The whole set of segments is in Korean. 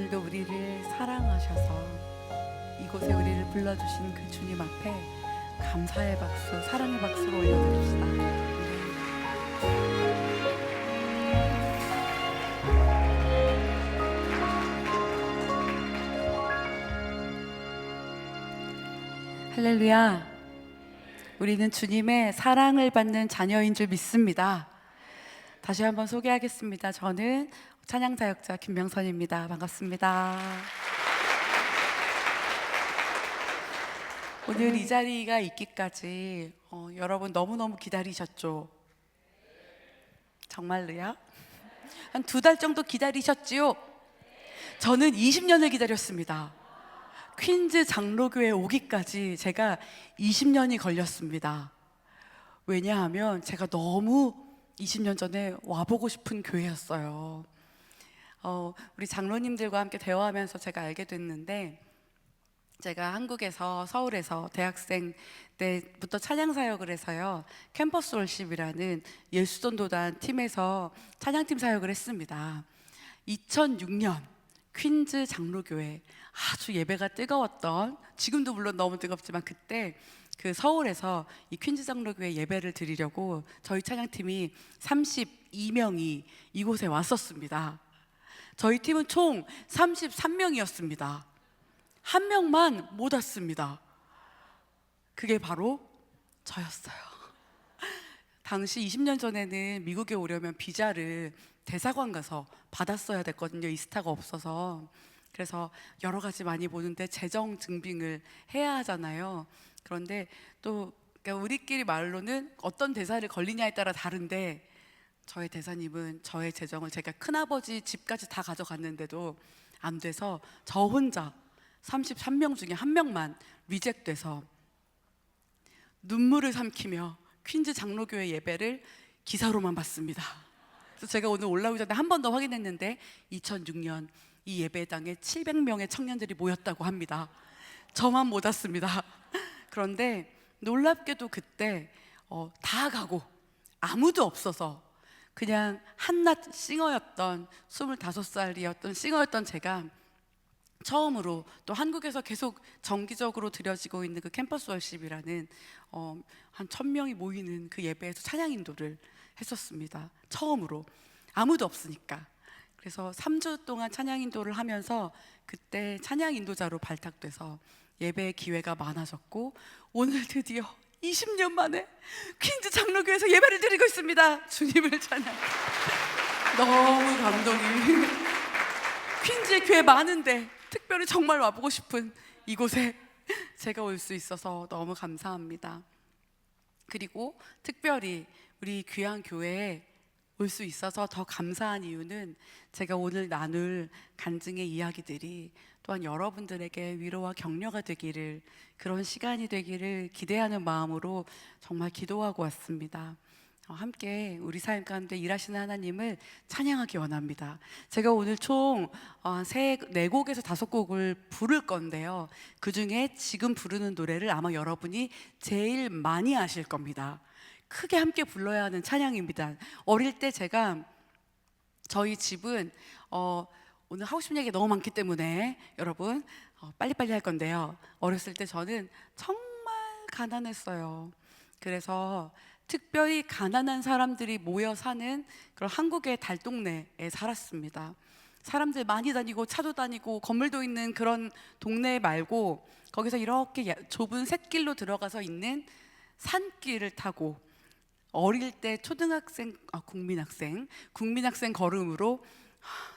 오늘도 우리를 사랑하셔서 이곳에 우리를 불러주신 그 주님 앞에 감사의 박수, 사랑의 박수로 올려드립시다. 할렐루야. 우리는 주님의 사랑을 받는 자녀인 줄 믿습니다. 다시 한번 소개하겠습니다. 저는 찬양사역자 김명선입니다. 반갑습니다. 오늘 이 자리가 있기까지 여러분 너무너무 기다리셨죠? 정말로요? 한 2달 정도 기다리셨지요? 저는 20년을 기다렸습니다. 퀸즈 장로교에 오기까지 제가 20년이 걸렸습니다. 왜냐하면 제가 너무 20년 전에 와보고 싶은 교회였어요. 우리 장로님들과 함께 대화하면서 제가 알게 됐는데, 제가 한국에서 서울에서 대학생 때부터 찬양 사역을 해서요, 캠퍼스 월십이라는 예수전도단 팀에서 찬양팀 사역을 했습니다. 2006년 퀸즈 장로교회, 아주 예배가 뜨거웠던, 지금도 물론 너무 뜨겁지만 그때 그 서울에서 이 퀸즈 장로교회 예배를 드리려고 저희 찬양팀이 32명이 이곳에 왔었습니다. 저희 팀은 총 33명이었습니다. 한 명만 못 왔습니다. 그게 바로 저였어요. 당시 20년 전에는 미국에 오려면 비자를 대사관 가서 받았어야 됐거든요. 이스타가 없어서. 그래서 여러 가지 많이 보는데 재정 증빙을 해야 하잖아요. 그런데 또 그러니까 우리끼리 말로는 어떤 대사를 걸리냐에 따라 다른데, 저의 대사님은 저의 재정을, 제가 큰아버지 집까지 다 가져갔는데도 안 돼서 저 혼자 33명 중에 한 명만 리젝돼서 눈물을 삼키며 퀸즈 장로교회 예배를 기사로만 봤습니다. 그래서 제가 오늘 올라오기 전에 한 번 더 확인했는데 2006년 이 예배당에 700명의 청년들이 모였다고 합니다. 저만 못 왔습니다. 그런데 놀랍게도 그때 다 가고 아무도 없어서 그냥 한낱 싱어였던 25살이었던 싱어였던 제가 처음으로 또 한국에서 계속 정기적으로 드려지고 있는 그 캠퍼스 월십이라는 한 1000명이 모이는 그 예배에서 찬양 인도를 했었습니다. 처음으로. 아무도 없으니까. 그래서 3주 동안 찬양 인도를 하면서 그때 찬양 인도자로 발탁돼서 예배의 기회가 많아졌고, 오늘 드디어 20년 만에 퀸즈 장로교회에서 예배를 드리고 있습니다. 주님을 찬양. 너무 감동이. 퀸즈의 교회 많은데 특별히 정말 와보고 싶은 이곳에 제가 올 수 있어서 너무 감사합니다. 그리고 특별히 우리 귀한 교회에 올 수 있어서 더 감사한 이유는, 제가 오늘 나눌 간증의 이야기들이 또한 여러분들에게 위로와 격려가 되기를, 그런 시간이 되기를 기대하는 마음으로 정말 기도하고 왔습니다. 함께 우리 삶 가운데 일하시는 하나님을 찬양하기 원합니다. 제가 오늘 총 4곡에서 5곡을 부를 건데요, 그 중에 지금 부르는 노래를 아마 여러분이 제일 많이 아실 겁니다. 크게 함께 불러야 하는 찬양입니다. 어릴 때 제가, 저희 집은 오늘 하고 싶은 얘기가 너무 많기 때문에 여러분 빨리빨리 할 건데요, 어렸을 때 저는 정말 가난했어요. 그래서 특별히 가난한 사람들이 모여 사는 그런 한국의 달동네에 살았습니다. 사람들 많이 다니고 차도 다니고 건물도 있는 그런 동네 말고, 거기서 이렇게 좁은 샛길로 들어가서 있는 산길을 타고 어릴 때 국민학생 걸음으로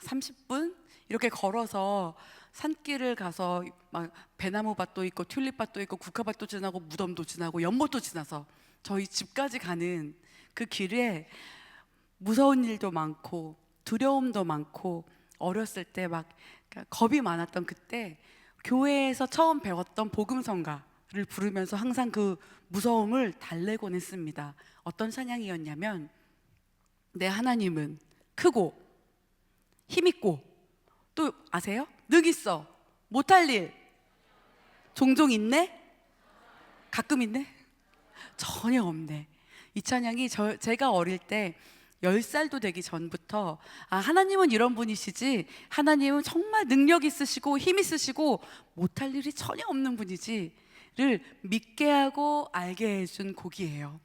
30분 이렇게 걸어서 산길을 가서 막 배나무밭도 있고 튤립밭도 있고 국화밭도 지나고 무덤도 지나고 연못도 지나서 저희 집까지 가는 그 길에 무서운 일도 많고 두려움도 많고, 어렸을 때 막 겁이 많았던 그때 교회에서 처음 배웠던 복음성가를 부르면서 항상 그 무서움을 달래곤 했습니다. 어떤 찬양이었냐면, 내 하나님은 크고 힘있고, 또 아세요? 능 있어 못할 일 종종 있네? 가끔 있네? 전혀 없네. 이 찬양이 제가 어릴 때 10살도 되기 전부터 하나님은 이런 분이시지, 하나님은 정말 능력 있으시고 힘 있으시고 못할 일이 전혀 없는 분이지를 믿게 하고 알게 해준 곡이에요.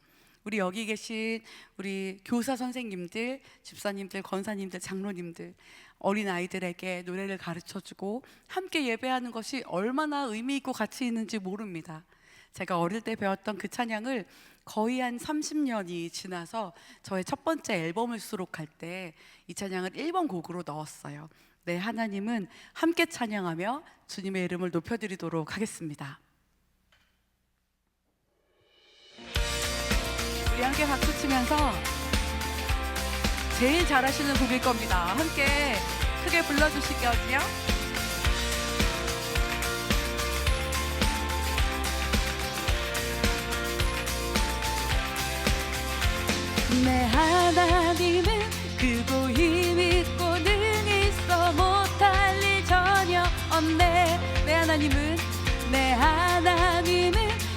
우리 여기 계신 우리 교사 선생님들, 집사님들, 권사님들, 장로님들, 어린아이들에게 노래를 가르쳐주고 함께 예배하는 것이 얼마나 의미 있고 가치 있는지 모릅니다. 제가 어릴 때 배웠던 그 찬양을 거의 한 30년이 지나서 저의 첫 번째 앨범을 수록할 때 이 찬양을 1번 곡으로 넣었어요. 네, 하나님은 함께 찬양하며 주님의 이름을 높여드리도록 하겠습니다. 우리 함께 박수 치면서 제일 잘하시는 곡일 겁니다. 함께 크게 불러주시겠어요? 내 하나님은 크고 힘 있고 능 있어 못할 일 전혀 없네. 내 하나님은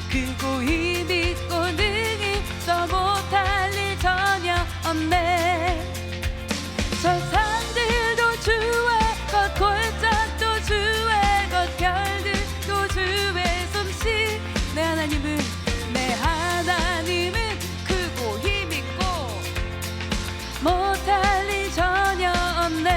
크고 힘 있고 능 있어 못할 일 전혀 없네. 천상들도 주의 것, 골짜기도 주의 것, 별들도 주의 솜씨. 내 하나님은 크고 힘 있고 못할 일 전혀 없네.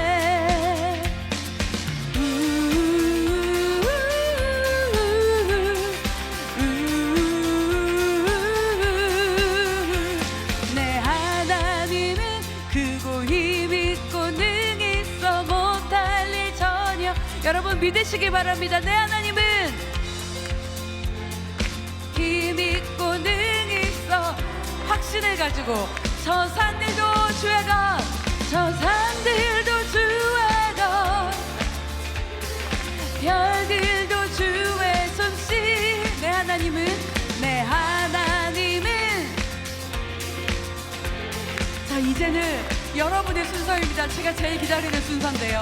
내 하나님은 크고 힘 있고 능 있어 못할 일 전혀. 여러분 믿으시기 바랍니다. 내 하나님은 힘 있고 능 있어. 확신을 가지고 저 산들도 주의 것, 저 산들도 주의 것, 별들도 주의 솜씨. 내 하나님은 자, 이제는 여러분의 순서입니다. 제가 제일 기다리는 순서인데요.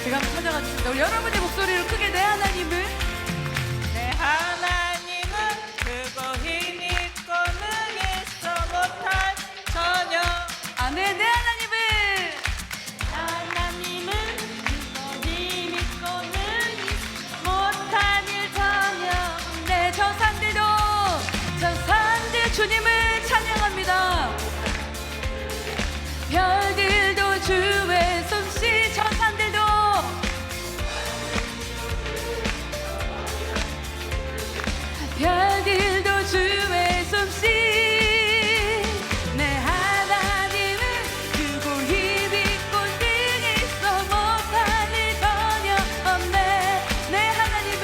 제가 한번 찾아가겠습니다. 우리 여러분의 목소리를 크게 내 하나님은 크고 힘 있고 능 있어 못할 전혀. 아멘. 내 하나님은 크고 힘 있고 능 있어 못할 일 전혀. 네, 저 산들 주님을 찬양합니다. 별들도 주의 솜씨. 저 산들도 별들도 주의 솜씨. 내 하나님은 크고 힘 있고 능 있어 못할 일 전혀 없네. 내 하나님은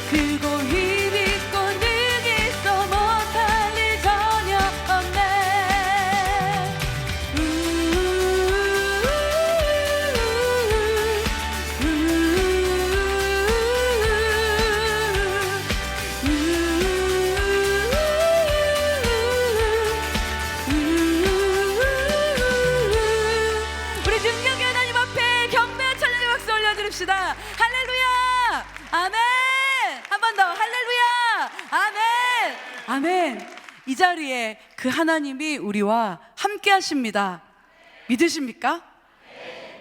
크고 힘 있고 능 있어 못할 일 전혀 없네. 우리 능력의 하나님 앞에 경배와 찬양의 박수 올려드립시다. 할렐루야. 아멘. 한 번 더 할렐루야. 아멘. 아멘. 이 자리에 그 하나님이 우리와 함께 하십니다. 믿으십니까?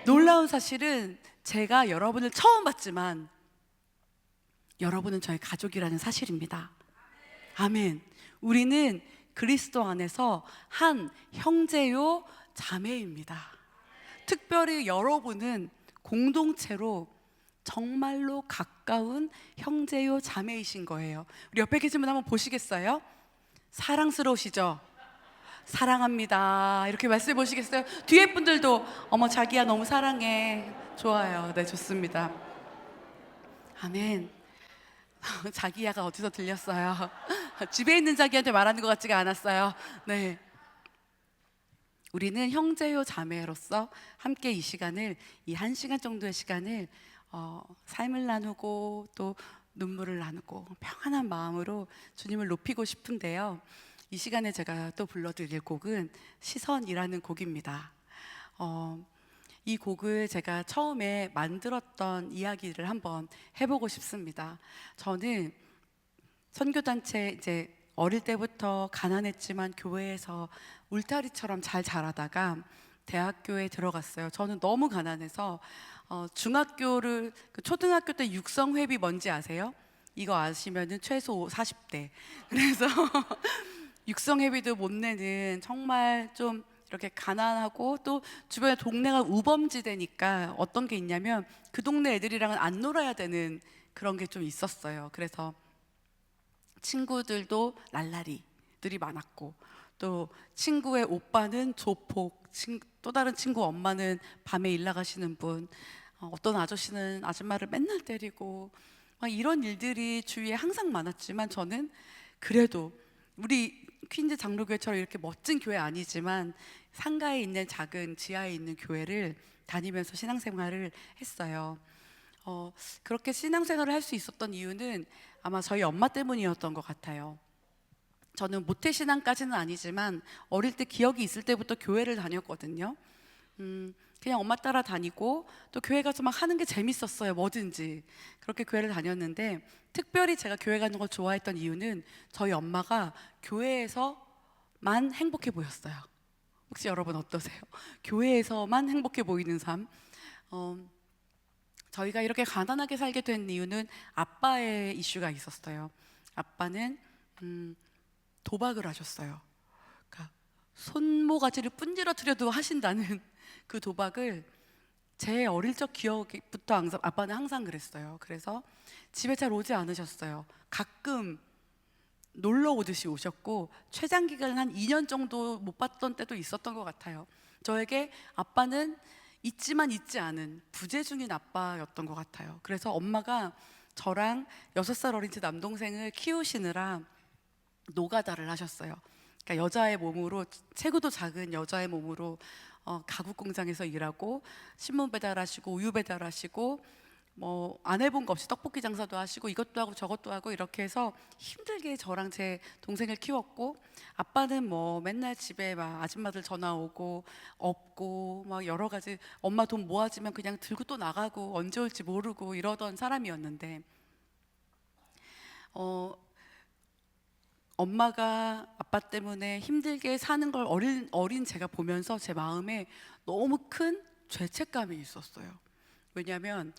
놀라운 사실은 제가 여러분을 처음 봤지만 여러분은 저의 가족이라는 사실입니다. 아멘. 우리는 그리스도 안에서 한 형제요 자매입니다. 특별히 여러분은 공동체로 정말로 가까운 형제요 자매이신 거예요. 우리 옆에 계신 분 한번 보시겠어요? 사랑스러우시죠? 사랑합니다. 이렇게 말씀해 보시겠어요? 뒤에 분들도 어머 자기야 너무 사랑해. 좋아요. 네, 좋습니다. 아멘. 자기야가 어디서 들렸어요? 집에 있는 자기한테 말하는 것 같지가 않았어요. 네. 우리는 형제요 자매로서 함께 이 시간을, 이 1시간 정도의 시간을 삶을 나누고 또 눈물을 나누고 평안한 마음으로 주님을 높이고 싶은데요. 이 시간에 제가 또 불러드릴 곡은 시선이라는 곡입니다. 이 곡을 제가 처음에 만들었던 이야기를 한번 해보고 싶습니다. 저는 선교단체 이제 어릴 때부터 가난했지만 교회에서 울타리처럼 잘 자라다가 대학교에 들어갔어요. 저는 너무 가난해서 중학교를 초등학교 때 육성회비 뭔지 아세요? 이거 아시면은 최소 40대. 그래서 육성회비도 못 내는 정말 좀 이렇게 가난하고 또 주변에 동네가 우범지대니까 어떤 게 있냐면 그 동네 애들이랑은 안 놀아야 되는 그런 게 좀 있었어요. 그래서 친구들도 랄라리들이 많았고 또 친구의 오빠는 조폭, 또 다른 친구 엄마는 밤에 일 나가시는 분, 어떤 아저씨는 아줌마를 맨날 때리고 막 이런 일들이 주위에 항상 많았지만 저는 그래도 우리 퀸즈 장로교회처럼 이렇게 멋진 교회 아니지만 상가에 있는 작은 지하에 있는 교회를 다니면서 신앙생활을 했어요. 그렇게 신앙생활을 할 수 있었던 이유는 아마 저희 엄마 때문이었던 것 같아요. 저는 모태신앙까지는 아니지만 어릴 때 기억이 있을 때부터 교회를 다녔거든요. 그냥 엄마 따라 다니고 또 교회 가서 막 하는 게 재밌었어요. 뭐든지 그렇게 교회를 다녔는데 특별히 제가 교회 가는 걸 좋아했던 이유는 저희 엄마가 교회에서만 행복해 보였어요. 혹시 여러분 어떠세요? 교회에서만 행복해 보이는 삶. 저희가 이렇게 가난하게 살게 된 이유는 아빠의 이슈가 있었어요. 아빠는 도박을 하셨어요. 그러니까 손모가지를 분질러트려도 하신다는 그 도박을 제 어릴 적 기억부터 아빠는 항상 그랬어요. 그래서 집에 잘 오지 않으셨어요. 가끔 놀러 오듯이 오셨고 최장 기간 한 2년 정도 못 봤던 때도 있었던 것 같아요. 저에게 아빠는 있지만 있지 않은 부재중인 아빠였던 것 같아요. 그래서 엄마가 저랑 6살 어린 제 남동생을 키우시느라 노가다를 하셨어요. 그러니까 여자의 몸으로, 체구도 작은 여자의 몸으로 가구 공장에서 일하고 신문 배달하시고 우유 배달하시고 뭐 안 해본 거 없이 떡볶이 장사도 하시고 이것도 하고 저것도 하고 이렇게 해서 힘들게 저랑 제 동생을 키웠고 아빠는 뭐 맨날 집에 막 아줌마들 전화 오고 없고 막 여러 가지 엄마 돈 모아지면 그냥 들고 또 나가고 언제 올지 모르고 이러던 사람이었는데 엄마가 아빠 때문에 힘들게 사는 걸 어린 제가 보면서 제 마음에 너무 큰 죄책감이 있었어요. 왜냐하면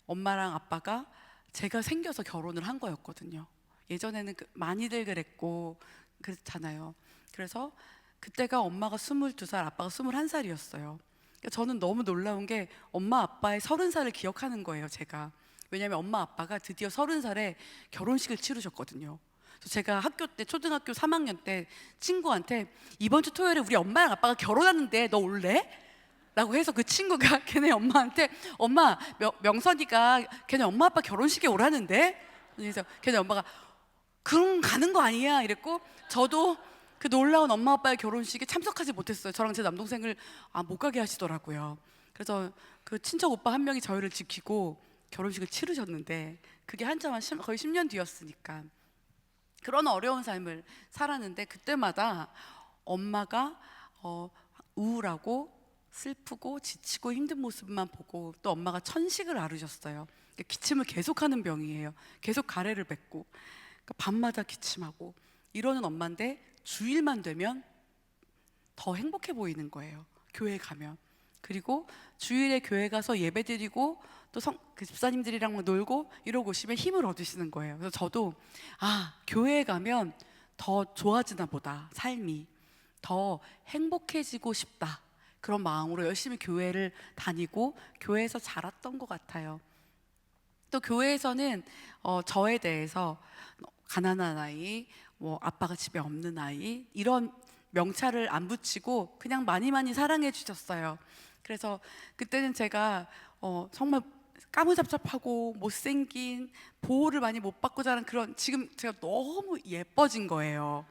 엄마랑 아빠가 제가 생겨서 결혼을 한 거였거든요. 예전에는 많이들 그랬고 그렇잖아요. 그래서 그때가 엄마가 22살, 아빠가 21살이었어요. 그러니까 저는 너무 놀라운 게 엄마 아빠의 30살을 기억하는 거예요, 제가. 왜냐하면 엄마 아빠가 드디어 30살에 결혼식을 치르셨거든요. 그래서 제가 학교 때 초등학교 3학년 때 친구한테 이번 주 토요일에 우리 엄마랑 아빠가 결혼하는데 너 올래? 라고 해서 그 친구가 걔네 엄마한테 엄마 명선이가 걔네 엄마 아빠 결혼식에 오라는데 그래서 걔네 엄마가 그럼 가는 거 아니야 이랬고 저도 그 놀라운 엄마 아빠의 결혼식에 참석하지 못했어요. 저랑 제 남동생을 못 가게 하시더라고요. 그래서 그 친척 오빠 한 명이 저희를 지키고 결혼식을 치르셨는데 그게 한참 거의 10년 뒤였으니까 그런 어려운 삶을 살았는데 그때마다 엄마가 우울하고 슬프고 지치고 힘든 모습만 보고 또 엄마가 천식을 앓으셨어요. 그러니까 기침을 계속하는 병이에요. 계속 가래를 뱉고 그러니까 밤마다 기침하고 이러는 엄마인데 주일만 되면 더 행복해 보이는 거예요. 교회 가면. 그리고 주일에 교회 가서 예배드리고 또 그 집사님들이랑 막 놀고 이러고 오시면 힘을 얻으시는 거예요. 그래서 저도 교회에 가면 더 좋아지나 보다. 삶이 더 행복해지고 싶다. 그런 마음으로 열심히 교회를 다니고 교회에서 자랐던 것 같아요. 또 교회에서는 저에 대해서 가난한 아이, 뭐 아빠가 집에 없는 아이 이런 명찰을 안 붙이고 그냥 많이 많이 사랑해 주셨어요. 그래서 그때는 제가 정말 까무잡잡하고 못생긴 보호를 많이 못 받고 자란 그런 지금 제가 너무 예뻐진 거예요.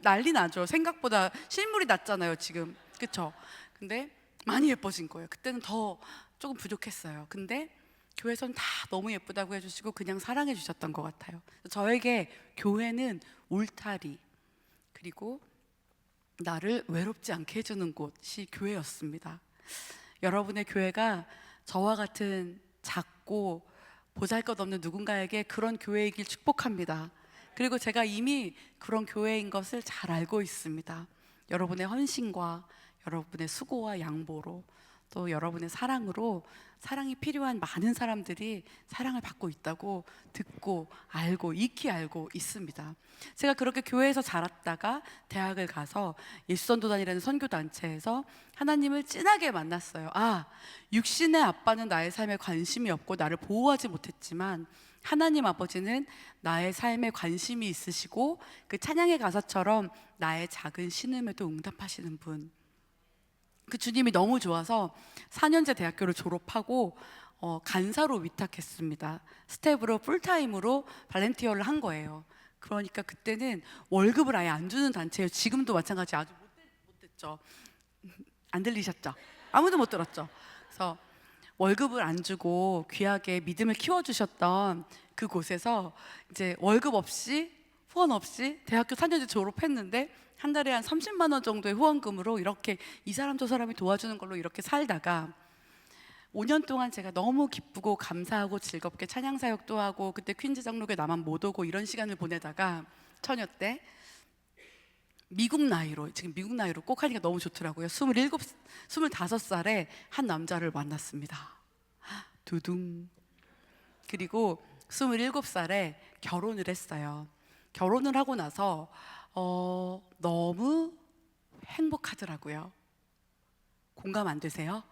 난리 나죠. 생각보다 실물이 낫잖아요 지금. 그쵸? 근데 많이 예뻐진 거예요. 그때는 더 조금 부족했어요. 근데 교회에서는 다 너무 예쁘다고 해주시고 그냥 사랑해 주셨던 것 같아요. 저에게 교회는 울타리, 그리고 나를 외롭지 않게 해주는 곳이 교회였습니다. 여러분의 교회가 저와 같은 작고 보잘것없는 누군가에게 그런 교회이길 축복합니다. 그리고 제가 이미 그런 교회인 것을 잘 알고 있습니다. 여러분의 헌신과 여러분의 수고와 양보로 또 여러분의 사랑으로 사랑이 필요한 많은 사람들이 사랑을 받고 있다고 듣고 알고 익히 알고 있습니다. 제가 그렇게 교회에서 자랐다가 대학을 가서 예수선도단이라는 선교단체에서 하나님을 진하게 만났어요. 육신의 아빠는 나의 삶에 관심이 없고 나를 보호하지 못했지만 하나님 아버지는 나의 삶에 관심이 있으시고 그 찬양의 가사처럼 나의 작은 신음에도 응답하시는 분, 그 주님이 너무 좋아서 4년제 대학교를 졸업하고 간사로 위탁했습니다. 스텝으로 풀타임으로 발렌티어를 한 거예요. 그러니까 그때는 월급을 아예 안 주는 단체예요. 지금도 마찬가지. 아주 못됐죠. 안 들리셨죠? 아무도 못 들었죠? 그래서 월급을 안 주고 귀하게 믿음을 키워주셨던 그곳에서 이제 월급 없이 후원 없이 대학교 4년제 졸업했는데 한 달에 한 30만 원 정도의 후원금으로 이렇게 이 사람 저 사람이 도와주는 걸로 이렇게 살다가 5년 동안 제가 너무 기쁘고 감사하고 즐겁게 찬양 사역도 하고, 그때 퀸즈 장로교회 나만 못 오고 이런 시간을 보내다가 처녀 때 미국 나이로, 지금 미국 나이로 꼭 하니까 너무 좋더라고요. 25살에 한 남자를 만났습니다. 두둥. 그리고 27살에 결혼을 했어요. 결혼을 하고 나서 너무 행복하더라고요. 공감 안 되세요?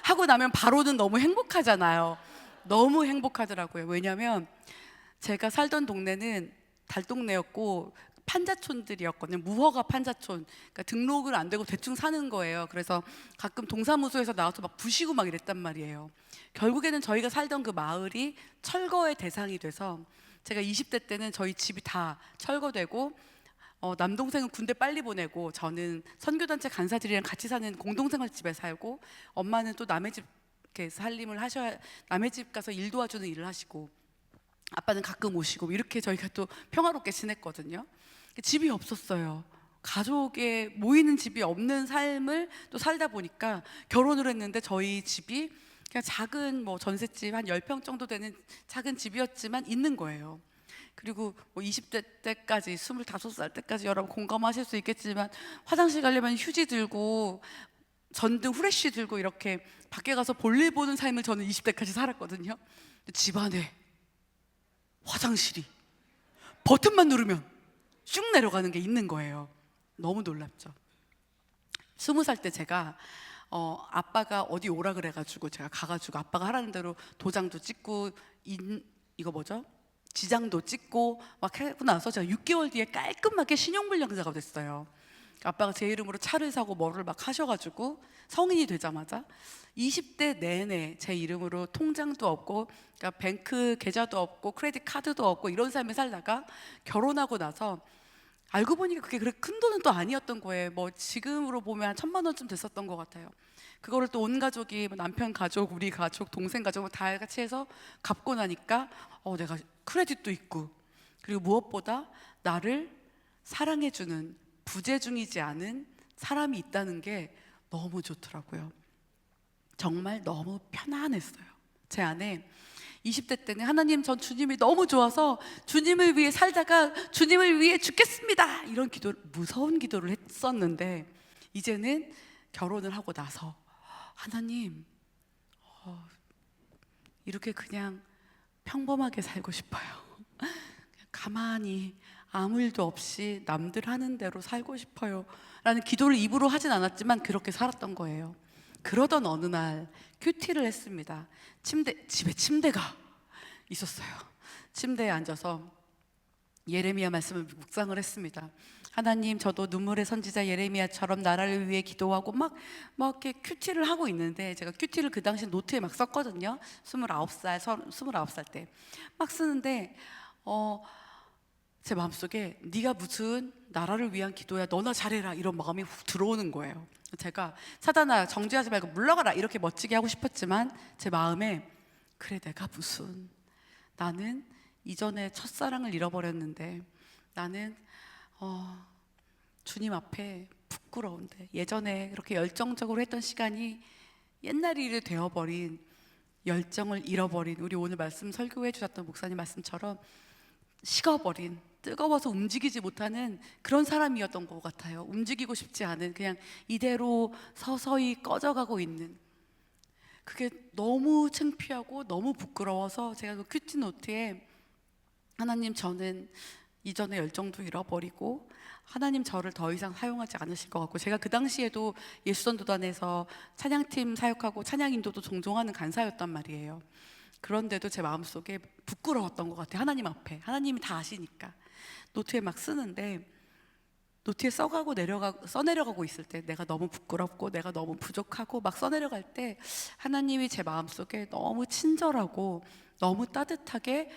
하고 나면 바로는 너무 행복하잖아요. 너무 행복하더라고요. 왜냐하면 제가 살던 동네는 달동네였고 판자촌들이었거든요. 무허가 판자촌. 그러니까 등록을 안 되고 대충 사는 거예요. 그래서 가끔 동사무소에서 나와서 막 부시고 막 이랬단 말이에요. 결국에는 저희가 살던 그 마을이 철거의 대상이 돼서 제가 20대 때는 저희 집이 다 철거되고 남동생은 군대 빨리 보내고 저는 선교단체 간사들이랑 같이 사는 공동생활집에 살고, 엄마는 또 남의 집 이렇게 살림을 하셔야, 남의 집 가서 일 도와주는 일을 하시고, 아빠는 가끔 오시고, 이렇게 저희가 또 평화롭게 지냈거든요. 집이 없었어요. 가족에 모이는 집이 없는 삶을 또 살다 보니까 결혼을 했는데 저희 집이 그냥 작은 전셋집 한 10평 정도 되는 작은 집이었지만 있는 거예요. 그리고 20대 때까지 25살 때까지 여러분 공감하실 수 있겠지만 화장실 가려면 휴지 들고 전등 후레쉬 들고 이렇게 밖에 가서 볼일 보는 삶을 저는 20대까지 살았거든요. 집안에 화장실이 버튼만 누르면 쭉 내려가는 게 있는 거예요. 너무 놀랍죠. 20살 때 제가 아빠가 어디 오라 그래가지고 제가 가가지고 아빠가 하라는 대로 도장도 찍고 이거 뭐죠? 지장도 찍고 막 하고 나서 제가 6개월 뒤에 깔끔하게 신용불량자가 됐어요. 아빠가 제 이름으로 차를 사고 뭐를 막 하셔가지고 성인이 되자마자 20대 내내 제 이름으로 통장도 없고, 그러니까 뱅크 계좌도 없고 크레딧 카드도 없고 이런 삶을 살다가 결혼하고 나서 알고 보니까 그게 그렇게 큰 돈은 또 아니었던 거예요. 지금으로 보면 한 1,000만 원쯤 됐었던 것 같아요. 그거를 또 온 가족이 남편 가족, 우리 가족, 동생 가족 다 같이 해서 갚고 나니까 내가 크레딧도 있고, 그리고 무엇보다 나를 사랑해주는 부재중이지 않은 사람이 있다는 게 너무 좋더라고요. 정말 너무 편안했어요. 제 안에 20대 때는 하나님, 전 주님이 너무 좋아서 주님을 위해 살다가 주님을 위해 죽겠습니다, 이런 무서운 기도를 했었는데, 이제는 결혼을 하고 나서 하나님, 이렇게 그냥 평범하게 살고 싶어요. 가만히 아무 일도 없이 남들 하는 대로 살고 싶어요 라는 기도를 입으로 하진 않았지만 그렇게 살았던 거예요. 그러던 어느 날 큐티를 했습니다. 집에 침대가 있었어요. 침대에 앉아서 예레미야 말씀을 묵상을 했습니다. 하나님, 저도 눈물의 선지자 예레미야처럼 나라를 위해 기도하고 막 이렇게 큐티를 하고 있는데, 제가 큐티를 그 당시 노트에 막 썼거든요. 29살 때 막 쓰는데 제 마음속에 네가 무슨 나라를 위한 기도야, 너나 잘해라, 이런 마음이 훅 들어오는 거예요. 제가 사단아 정죄하지 말고 물러가라 이렇게 멋지게 하고 싶었지만 제 마음에 그래, 내가 무슨, 나는 이전에 첫사랑을 잃어버렸는데, 나는 주님 앞에 부끄러운데 예전에 그렇게 열정적으로 했던 시간이 옛날 일이 되어버린, 열정을 잃어버린, 우리 오늘 말씀 설교해 주셨던 목사님 말씀처럼 식어버린, 뜨거워서 움직이지 못하는 그런 사람이었던 것 같아요. 움직이고 싶지 않은, 그냥 이대로 서서히 꺼져가고 있는, 그게 너무 창피하고 너무 부끄러워서 제가 그 큐티노트에 하나님, 저는 이전의 열정도 잃어버리고 하나님 저를 더 이상 사용하지 않으실 것 같고, 제가 그 당시에도 예수전도단에서 찬양팀 사역하고 찬양 인도도 종종 하는 간사였단 말이에요. 그런데도 제 마음속에 부끄러웠던 것 같아요. 하나님 앞에, 하나님이 다 아시니까. 노트에 막 쓰는데, 노트에 써내려가고 있을 때 내가 너무 부끄럽고 내가 너무 부족하고 막 써내려갈 때 하나님이 제 마음속에 너무 친절하고 너무 따뜻하게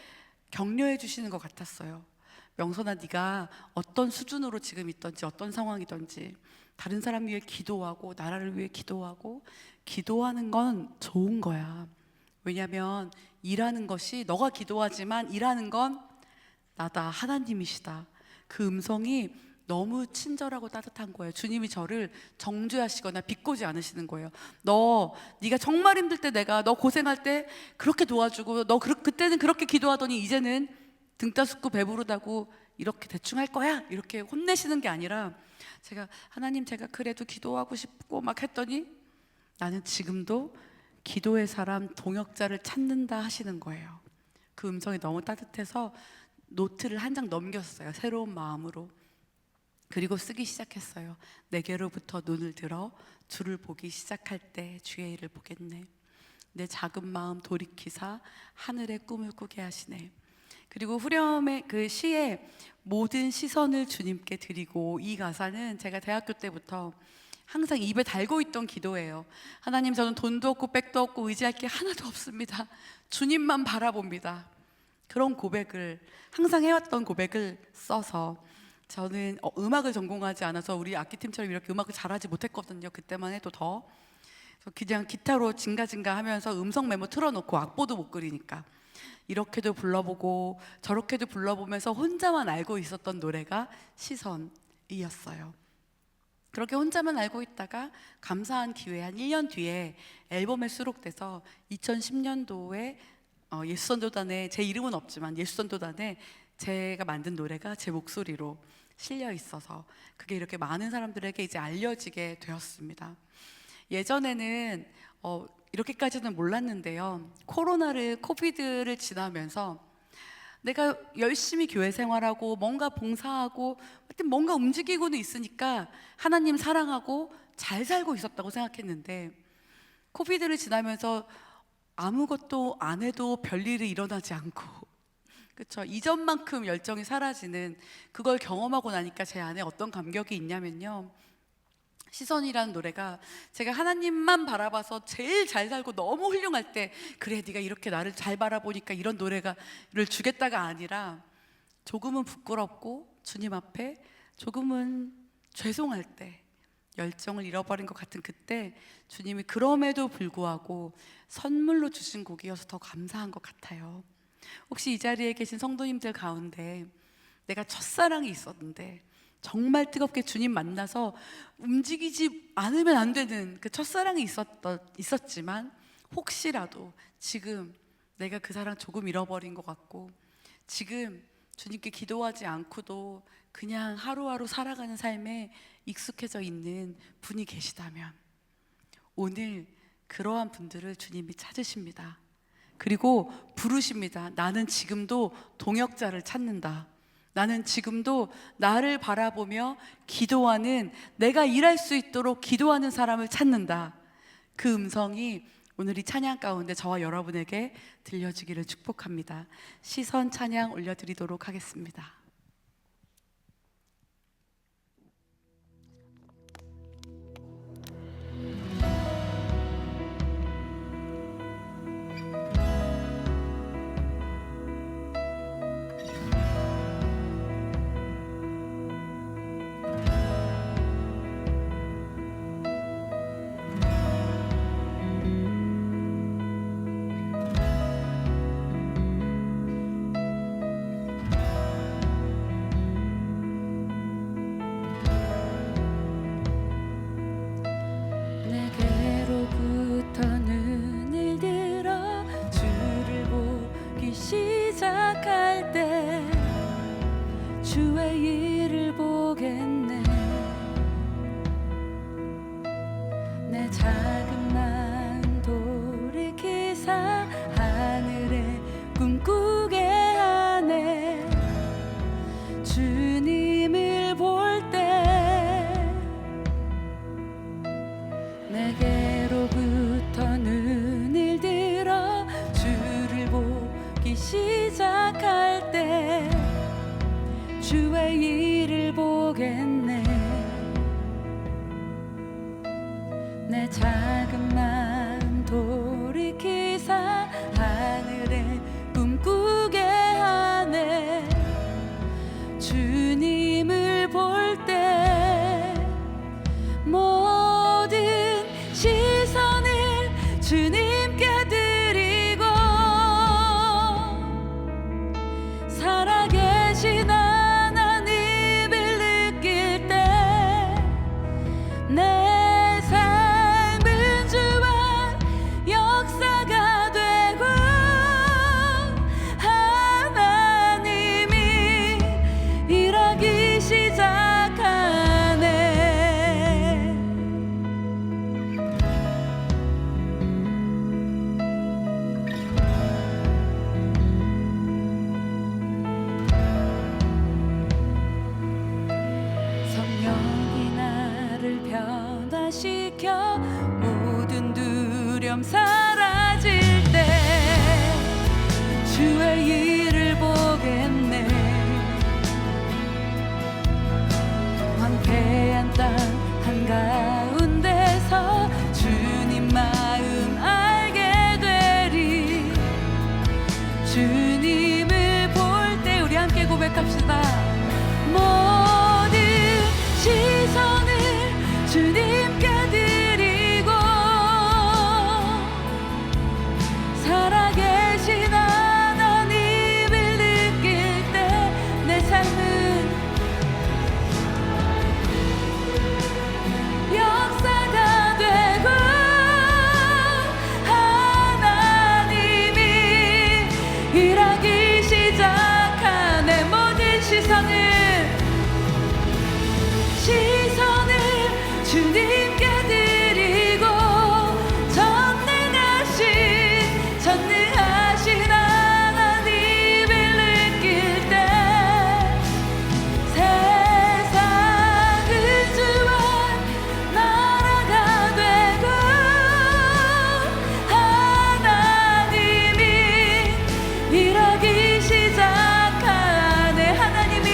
격려해 주시는 것 같았어요. 명선아, 네가 어떤 수준으로 지금 있든지 어떤 상황이든지 다른 사람 위해 기도하고 나라를 위해 기도하고, 기도하는 건 좋은 거야. 왜냐하면 일하는 것이, 너가 기도하지만 일하는 건 나다, 하나님이시다. 그 음성이 너무 친절하고 따뜻한 거예요. 주님이 저를 정죄하시거나 비꼬지 않으시는 거예요. 네가 정말 힘들 때, 내가 너 고생할 때 그렇게 도와주고, 그때는 그렇게 기도하더니 이제는 등 따숩고 배부르다고 이렇게 대충 할 거야, 이렇게 혼내시는 게 아니라, 하나님, 제가 그래도 기도하고 싶고 막 했더니 나는 지금도 기도의 사람, 동역자를 찾는다 하시는 거예요. 그 음성이 너무 따뜻해서 노트를 한 장 넘겼어요. 새로운 마음으로. 그리고 쓰기 시작했어요. 내게로부터 눈을 들어 주를 보기 시작할 때 주의 일을 보겠네. 내 작은 마음 돌이키사 하늘의 꿈을 꾸게 하시네. 그리고 후렴의 그 시에 모든 시선을 주님께 드리고, 이 가사는 제가 대학교 때부터 항상 입에 달고 있던 기도예요. 하나님, 저는 돈도 없고 백도 없고 의지할 게 하나도 없습니다. 주님만 바라봅니다. 그런 고백을, 항상 해왔던 고백을 써서, 저는 음악을 전공하지 않아서 우리 악기팀처럼 이렇게 음악을 잘하지 못했거든요. 그때만 해도 더. 그래서 그냥 기타로 징가징가 하면서 음성 메모 틀어놓고, 악보도 못 그리니까 이렇게도 불러보고 저렇게도 불러보면서 혼자만 알고 있었던 노래가 시선이었어요. 그렇게 혼자만 알고 있다가 감사한 기회에 한 1년 뒤에 앨범에 수록돼서 2010년도에 예수전도단에, 제 이름은 없지만 예수전도단에 제가 만든 노래가 제 목소리로 실려 있어서 그게 이렇게 많은 사람들에게 이제 알려지게 되었습니다. 예전에는 이렇게까지는 몰랐는데요. 코비드를 지나면서 내가 열심히 교회 생활하고 뭔가 봉사하고 하여튼 뭔가 움직이고는 있으니까 하나님 사랑하고 잘 살고 있었다고 생각했는데, 코비드를 지나면서 아무것도 안 해도 별일이 일어나지 않고, 그렇죠? 이전만큼 열정이 사라지는, 그걸 경험하고 나니까 제 안에 어떤 감격이 있냐면요, 시선이라는 노래가 제가 하나님만 바라봐서 제일 잘 살고 너무 훌륭할 때, 그래 네가 이렇게 나를 잘 바라보니까 이런 노래를 주겠다가 아니라, 조금은 부끄럽고 주님 앞에 조금은 죄송할 때, 열정을 잃어버린 것 같은 그때 주님이 그럼에도 불구하고 선물로 주신 곡이어서 더 감사한 것 같아요. 혹시 이 자리에 계신 성도님들 가운데 내가 첫사랑이 있었는데 정말 뜨겁게 주님 만나서 움직이지 않으면 안 되는 그 첫사랑이 있었지만, 혹시라도 지금 내가 그 사랑 조금 잃어버린 것 같고 지금 주님께 기도하지 않고도 그냥 하루하루 살아가는 삶에 익숙해져 있는 분이 계시다면, 오늘 그러한 분들을 주님이 찾으십니다. 그리고 부르십니다. 나는 지금도 동역자를 찾는다. 나는 지금도 나를 바라보며 기도하는, 내가 일할 수 있도록 기도하는 사람을 찾는다. 그 음성이 오늘 이 찬양 가운데 저와 여러분에게 들려주기를 축복합니다. 시선 찬양 올려드리도록 하겠습니다. 내 작은 맘 돌이키사 하늘에 꿈꾸게 하네. 주님을 볼 때 내게로부터 눈을 들어 주를 보기 시작할 때 주의 일을 보겠네. 내 작은 맘 돌이키사 하늘에 꿈꾸게 하네. 주님을 볼 때 모든 시선을 주님께 드리고 살아계신 하나님을 느낄 때 내 삶은 주와 역사가 되고 하나님이 일하기 시작하네. 성령이 나를 변화시켜 모든 두려움 사라질 때 주의 일을 보겠네. 황폐한 땅 한가운데서 주님 마음 알게 되리. 주님을 볼 때 우리 함께 고백합시다. 모든 시선을 주님께 드리고 살아계신 하나님을 느낄 때 내 삶은 역사가 되고 하나님이 일하기 시작하네. 모든 시선을 주님께 드리고 전능하신 하나님을 느낄 때 세상은 주와 나라가 되고 하나님이 일하기 시작하네. 하나님이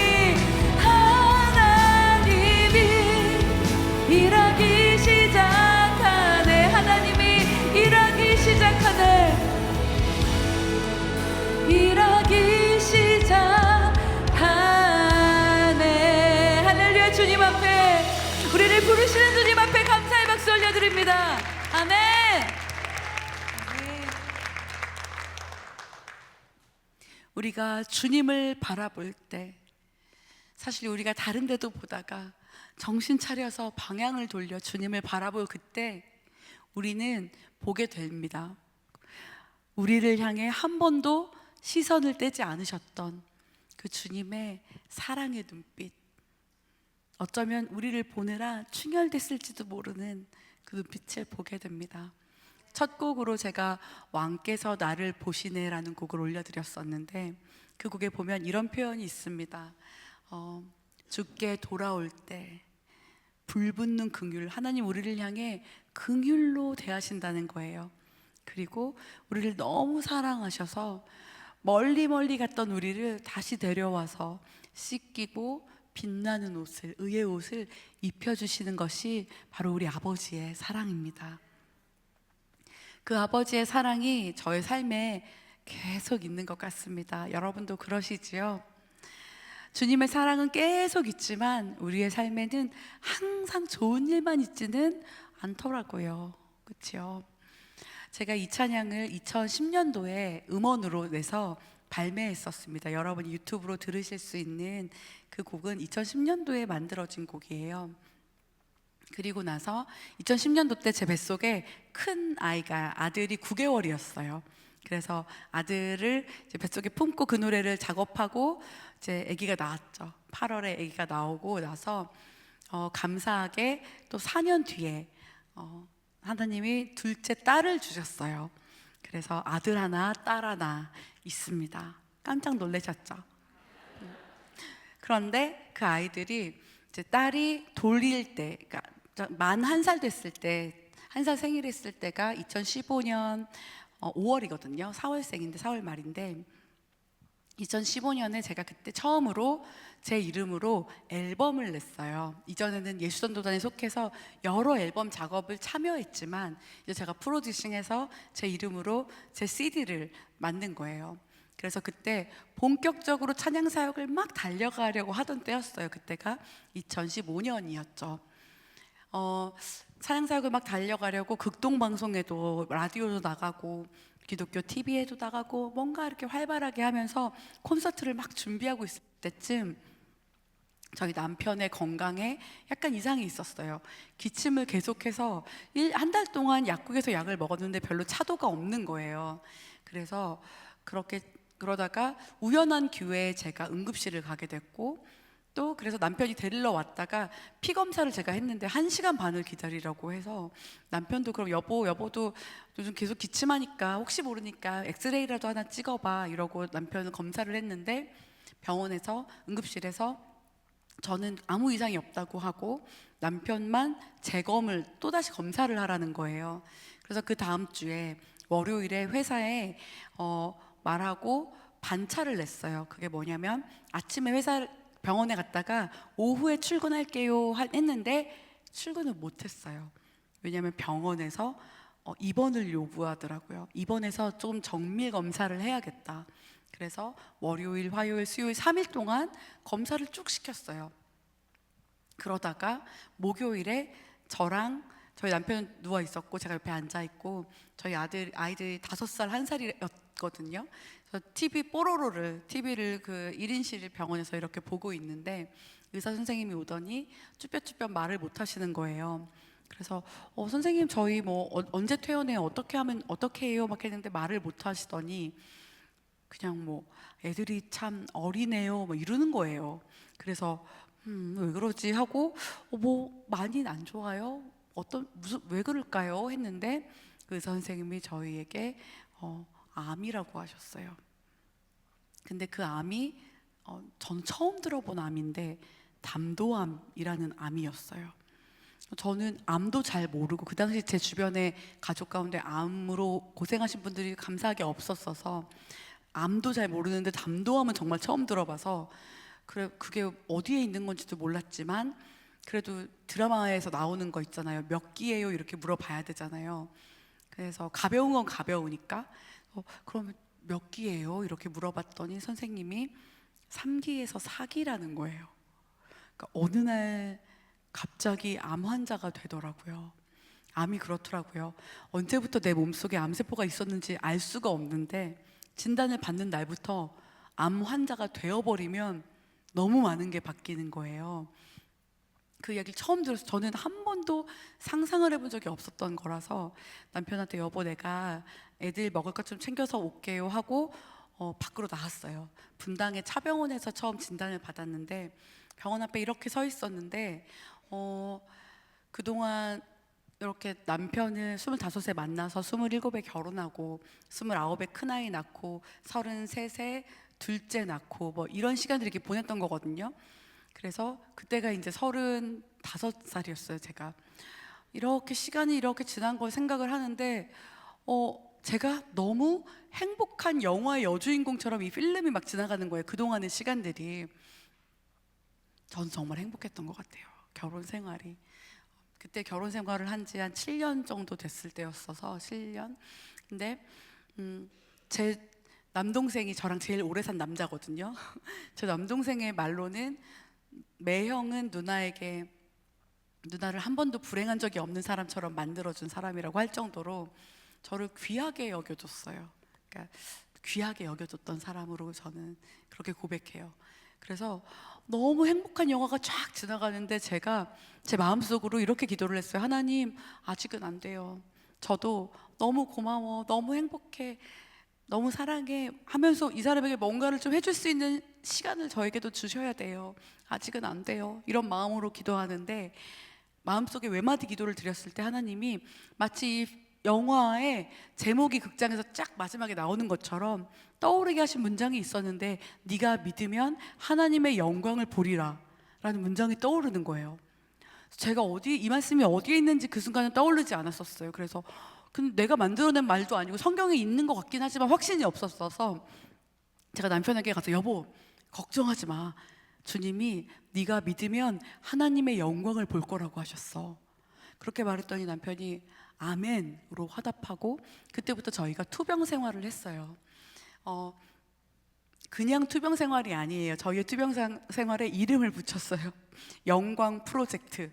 일하기 시작하네. 하나님이 일하기 시작하네. 일하기 시작하네. 할렐루야. 주님 앞에 우리를 부르시는 주님 앞에 감사의 박수 올려드립니다. 아멘. 우리가 주님을 바라볼 때 사실 우리가 다른 데도 보다가 정신 차려서 방향을 돌려 주님을 바라볼 그때 우리는 보게 됩니다. 우리를 향해 한 번도 시선을 떼지 않으셨던 그 주님의 사랑의 눈빛, 어쩌면 우리를 보느라 충혈됐을지도 모르는 그 눈빛을 보게 됩니다. 첫 곡으로 제가 왕께서 나를 보시네라는 곡을 올려드렸었는데 그 곡에 보면 이런 표현이 있습니다. 주께 돌아올 때 불붙는 긍휼, 하나님 우리를 향해 긍휼로 대하신다는 거예요. 그리고 우리를 너무 사랑하셔서 멀리 갔던 우리를 다시 데려와서 씻기고 빛나는 옷을, 의의 옷을 입혀주시는 것이 바로 우리 아버지의 사랑입니다. 그 아버지의 사랑이 저의 삶에 계속 있는 것 같습니다. 여러분도 그러시지요? 주님의 사랑은 계속 있지만 우리의 삶에는 항상 좋은 일만 있지는 않더라고요. 그렇죠? 제가 이 찬양을 2010년도에 음원으로 내서 발매했었습니다. 여러분이 유튜브로 들으실 수 있는 그 곡은 2010년도에 만들어진 곡이에요. 그리고 나서 2010년도 때 제 뱃속에 큰 아들이 9개월이었어요. 그래서 아들을 이제 뱃속에 품고 그 노래를 작업하고 이제 아기가 나왔죠. 8월에 아기가 나오고 나서 감사하게 또 4년 뒤에 하나님이 둘째 딸을 주셨어요. 그래서 아들 하나, 딸 하나 있습니다. 깜짝 놀라셨죠? 그런데 그 아이들이 이제 딸이 돌릴 때, 그러니까 만 1살 됐을 때, 1살 생일했을 때가 2015년 5월이거든요. 4월생인데 4월 말인데 2015년에 제가 그때 처음으로 제 이름으로 앨범을 냈어요. 이전에는 예수전도단에 속해서 여러 앨범 작업을 참여했지만 이제 제가 프로듀싱해서 제 이름으로 제 CD를 만든 거예요. 그래서 그때 본격적으로 찬양 사역을 막 달려가려고 하던 때였어요. 그때가 2015년이었죠. 찬양 사역을 막 달려가려고 극동 방송에도 라디오도 나가고 기독교 TV에도 나가고 뭔가 이렇게 활발하게 하면서 콘서트를 막 준비하고 있을 때쯤 저희 남편의 건강에 약간 이상이 있었어요. 기침을 계속해서 한 달 동안 약국에서 약을 먹었는데 별로 차도가 없는 거예요. 그래서 그러다가 우연한 기회에 제가 응급실을 가게 됐고, 또 그래서 남편이 데리러 왔다가 피 검사를 제가 했는데 1시간 반을 기다리라고 해서 남편도 그럼 여보도 요즘 계속 기침하니까 혹시 모르니까 엑스레이라도 하나 찍어봐 이러고 남편은 검사를 했는데, 병원에서 응급실에서 저는 아무 이상이 없다고 하고 남편만 재검을 또다시 검사를 하라는 거예요. 그래서 그 다음 주에 월요일에 회사에 말하고 반차를 냈어요. 그게 뭐냐면 아침에 병원에 갔다가 오후에 출근할게요 했는데 출근을 못했어요. 왜냐하면 병원에서 입원을 요구하더라고요. 입원해서 좀 정밀 검사를 해야겠다. 그래서 월요일, 화요일, 수요일 3일 동안 검사를 쭉 시켰어요. 그러다가 목요일에 저랑 저희 남편은 누워 있었고 제가 옆에 앉아 있고 저희 아이들이 5살, 1살이었거든요. 그래서 TV를 그 1인실 병원에서 이렇게 보고 있는데 의사 선생님이 오더니 쭈뼛쭈뼛 말을 못 하시는 거예요. 그래서 선생님 저희 뭐 언제 퇴원해요? 어떻게 해요? 막 했는데 말을 못 하시더니 그냥 뭐 애들이 참 어리네요 뭐 이러는 거예요. 그래서 왜 그러지 하고 뭐 많이 안 좋아요? 왜 그럴까요? 했는데 그 의사 선생님이 저희에게 암이라고 하셨어요. 근데 그 암이 저는 처음 들어본 암인데 담도암이라는 암이었어요. 저는 암도 잘 모르고 그 당시 제 주변에 가족 가운데 암으로 고생하신 분들이 감사하게 없었어서 암도 잘 모르는데 담도암은 정말 처음 들어봐서 그게 어디에 있는 건지도 몰랐지만 그래도 드라마에서 나오는 거 있잖아요. 몇 기예요? 이렇게 물어봐야 되잖아요. 그래서 가벼운 건 가벼우니까 그러면 몇 기예요? 이렇게 물어봤더니 선생님이 3기에서 4기라는 거예요. 그러니까 어느 날 갑자기 암 환자가 되더라고요. 암이 그렇더라고요. 언제부터 내 몸속에 암세포가 있었는지 알 수가 없는데 진단을 받는 날부터 암 환자가 되어버리면 너무 많은 게 바뀌는 거예요. 그 이야기를 처음 들어서 저는 한 번도 상상을 해본 적이 없었던 거라서 남편한테 여보 내가 애들 먹을 것 좀 챙겨서 올게요 하고 밖으로 나갔어요. 분당의 차병원에서 처음 진단을 받았는데 병원 앞에 이렇게 서 있었는데 그동안 이렇게 남편을 25세 만나서 27에 결혼하고 29에 큰아이 낳고 33세 둘째 낳고 뭐 이런 시간들을 이렇게 보냈던 거거든요. 그래서 그때가 이제 35살이었어요. 제가 이렇게 시간이 이렇게 지난 걸 생각을 하는데 제가 너무 행복한 영화의 여주인공처럼 이 필름이 막 지나가는 거예요. 그동안의 시간들이 전 정말 행복했던 것 같아요. 결혼 생활이 그때 결혼 생활을 한 지 한 7년 정도 됐을 때였어서 7년. 근데 제 남동생이 저랑 제일 오래 산 남자거든요. 제 남동생의 말로는 매형은 누나를 한 번도 불행한 적이 없는 사람처럼 만들어준 사람이라고 할 정도로 저를 귀하게 여겨줬어요. 그러니까 귀하게 여겨줬던 사람으로 저는 그렇게 고백해요. 그래서 너무 행복한 영화가 쫙 지나가는데 제가 제 마음속으로 이렇게 기도를 했어요. 하나님, 아직은 안 돼요. 저도 너무 고마워, 너무 행복해, 너무 사랑해 하면서 이 사람에게 뭔가를 좀 해줄 수 있는 시간을 저에게도 주셔야 돼요. 아직은 안 돼요. 이런 마음으로 기도하는데 마음속에 외마디 기도를 드렸을 때 하나님이 마치 이 영화의 제목이 극장에서 쫙 마지막에 나오는 것처럼 떠오르게 하신 문장이 있었는데, 네가 믿으면 하나님의 영광을 보리라 라는 문장이 떠오르는 거예요. 제가 이 말씀이 어디에 있는지 그 순간은 떠오르지 않았었어요. 그래서 근데 내가 만들어낸 말도 아니고 성경에 있는 것 같긴 하지만 확신이 없었어서 제가 남편에게 가서, 여보 걱정하지 마, 주님이 네가 믿으면 하나님의 영광을 볼 거라고 하셨어. 그렇게 말했더니 남편이 아멘으로 화답하고, 그때부터 저희가 투병 생활을 했어요. 그냥 투병 생활이 아니에요. 저희의 투병 생활에 이름을 붙였어요. 영광 프로젝트.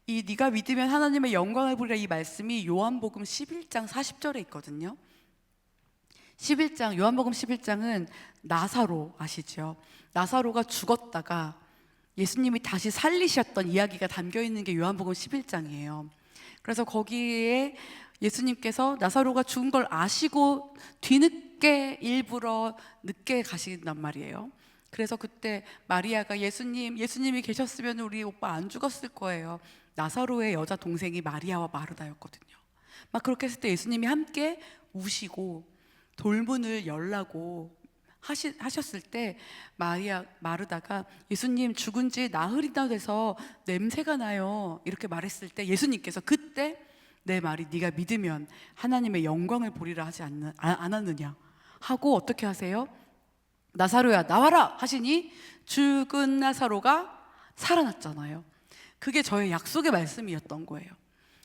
이 네가 믿으면 하나님의 영광을 보리라, 이 말씀이 요한복음 11장 40절에 있거든요. 11장, 요한복음 11장은 나사로 아시죠? 나사로가 죽었다가 예수님이 다시 살리셨던 이야기가 담겨 있는 게 요한복음 11장이에요. 그래서 거기에 예수님께서 나사로가 죽은 걸 아시고 뒤늦게 일부러 늦게 가신단 말이에요. 그래서 그때 마리아가 예수님이 계셨으면 우리 오빠 안 죽었을 거예요. 나사로의 여자 동생이 마리아와 마르다였거든요. 막 그렇게 했을 때 예수님이 함께 우시고 돌문을 열라고 하셨을 때 마르다가 예수님 죽은 지 나흘이나 돼서 냄새가 나요 이렇게 말했을 때 예수님께서 그때 내 말이 네가 믿으면 하나님의 영광을 보리라 하지 않았느냐 하고 어떻게 하세요? 나사로야 나와라 하시니 죽은 나사로가 살아났잖아요. 그게 저의 약속의 말씀이었던 거예요.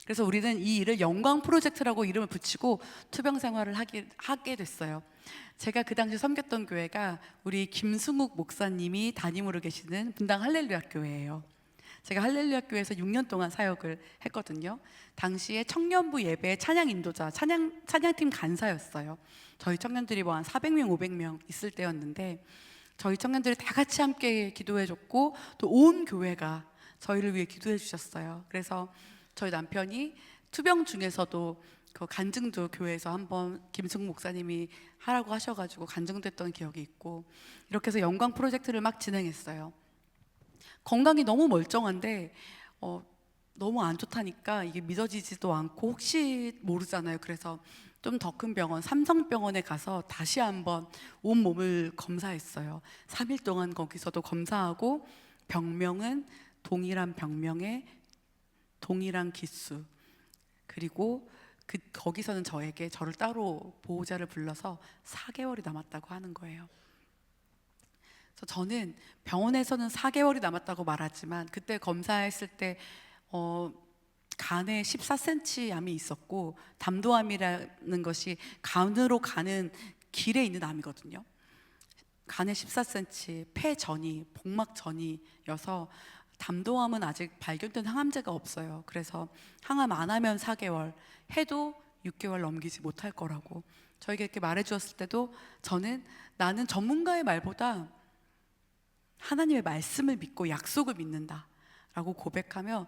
그래서 우리는 이 일을 영광 프로젝트라고 이름을 붙이고 투병 생활을 하게 됐어요. 제가 그 당시 섬겼던 교회가 우리 김승욱 목사님이 담임으로 계시는 분당 할렐루야 교회예요. 제가 할렐루야 교회에서 6년 동안 사역을 했거든요. 당시에 청년부 예배 찬양 인도자, 찬양팀 간사였어요. 저희 청년들이 뭐 한 400명, 500명 있을 때였는데 저희 청년들이 다 같이 함께 기도해줬고 또 온 교회가 저희를 위해 기도해 주셨어요. 그래서 저희 남편이 투병 중에서도 그 간증도 교회에서 한번 김승 목사님이 하라고 하셔가지고 간증도 했던 기억이 있고, 이렇게 해서 영광 프로젝트를 막 진행했어요. 건강이 너무 멀쩡한데 너무 안 좋다니까 이게 믿어지지도 않고 혹시 모르잖아요. 그래서 좀 더 큰 병원 삼성병원에 가서 다시 한번 온몸을 검사했어요. 3일 동안 거기서도 검사하고 병명은 동일한 병명에 동일한 기수, 그리고 거기서는 저를 따로 보호자를 불러서 4개월이 남았다고 하는 거예요. 그래서 저는 병원에서는 4개월이 남았다고 말하지만 그때 검사했을 때 간에 14cm 암이 있었고, 담도암이라는 것이 간으로 가는 길에 있는 암이거든요. 간에 14cm, 폐전이, 복막전이여서 담도암은 아직 발견된 항암제가 없어요. 그래서 항암 안 하면 4개월, 해도 6개월 넘기지 못할 거라고 저에게 이렇게 말해 주었을 때도 나는 전문가의 말보다 하나님의 말씀을 믿고 약속을 믿는다 라고 고백하며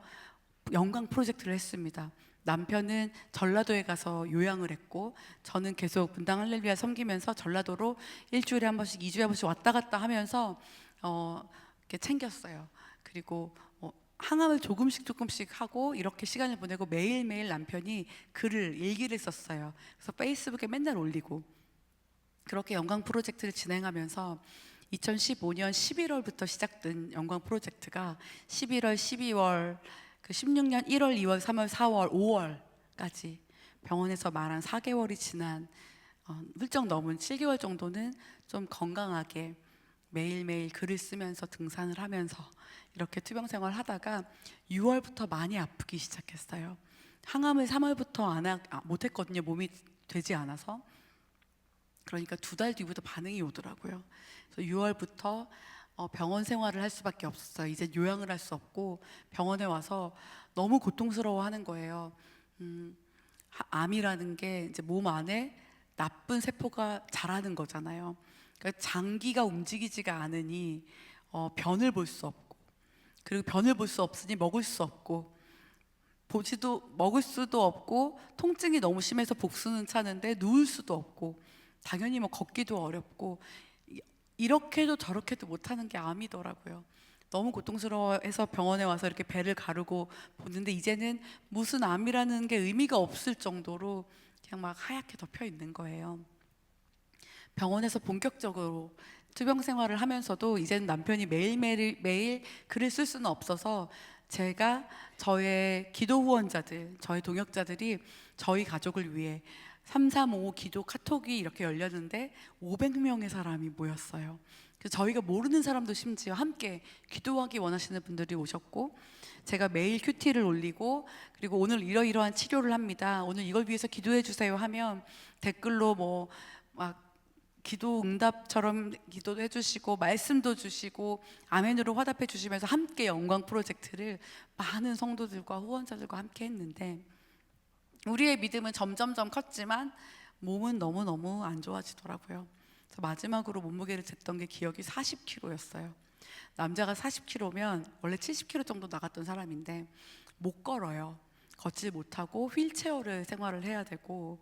영광 프로젝트를 했습니다. 남편은 전라도에 가서 요양을 했고 저는 계속 분당 할렐루야 섬기면서 전라도로 일주일에 한 번씩 2주에 한 번씩 왔다 갔다 하면서 이렇게 챙겼어요. 그리고 항암을 조금씩 하고 이렇게 시간을 보내고 매일매일 남편이 일기를 썼어요. 그래서 페이스북에 맨날 올리고 그렇게 영광 프로젝트를 진행하면서 2015년 11월부터 시작된 영광 프로젝트가 11월, 12월, 그 16년 1월, 2월, 3월, 4월, 5월까지 병원에서 말한 4개월이 지난 훌쩍 넘은 7개월 정도는 좀 건강하게 매일매일 글을 쓰면서 등산을 하면서 이렇게 투병 생활을 하다가 6월부터 많이 아프기 시작했어요. 항암을 3월부터 못했거든요. 몸이 되지 않아서. 그러니까 2달 뒤부터 반응이 오더라고요. 그래서 6월부터 병원 생활을 할 수밖에 없었어요. 이제 요양을 할 수 없고 병원에 와서 너무 고통스러워하는 거예요. 암이라는 게 이제 몸 안에 나쁜 세포가 자라는 거잖아요. 그러니까 장기가 움직이지가 않으니 변을 볼 수 없고, 그리고 변을 볼 수 없으니 먹을 수 없고, 먹을 수도 없고, 통증이 너무 심해서 복수는 차는데 누울 수도 없고, 당연히 뭐 걷기도 어렵고, 이렇게도 저렇게도 못하는 게 암이더라고요. 너무 고통스러워해서 병원에 와서 이렇게 배를 가르고 보는데 이제는 무슨 암이라는 게 의미가 없을 정도로 그냥 막 하얗게 덮여 있는 거예요. 병원에서 본격적으로 투병 생활을 하면서도 이제는 남편이 매일 글을 쓸 수는 없어서 제가 저의 기도 후원자들, 저의 동역자들이 저희 가족을 위해 335 기도 카톡이 이렇게 열렸는데 500명의 사람이 모였어요. 그래서 저희가 모르는 사람도 심지어 함께 기도하기 원하시는 분들이 오셨고, 제가 매일 큐티를 올리고, 그리고 오늘 이러이러한 치료를 합니다, 오늘 이걸 위해서 기도해 주세요 하면 댓글로 뭐 막 기도 응답처럼 기도도 해주시고 말씀도 주시고 아멘으로 화답해 주시면서 함께 영광 프로젝트를 많은 성도들과 후원자들과 함께 했는데, 우리의 믿음은 점점점 컸지만 몸은 너무너무 안 좋아지더라고요. 그래서 마지막으로 몸무게를 쟀던 게 기억이 40kg였어요. 남자가 40kg면 원래 70kg 정도 나갔던 사람인데 못 걸어요. 걷지 못하고 휠체어를 생활을 해야 되고,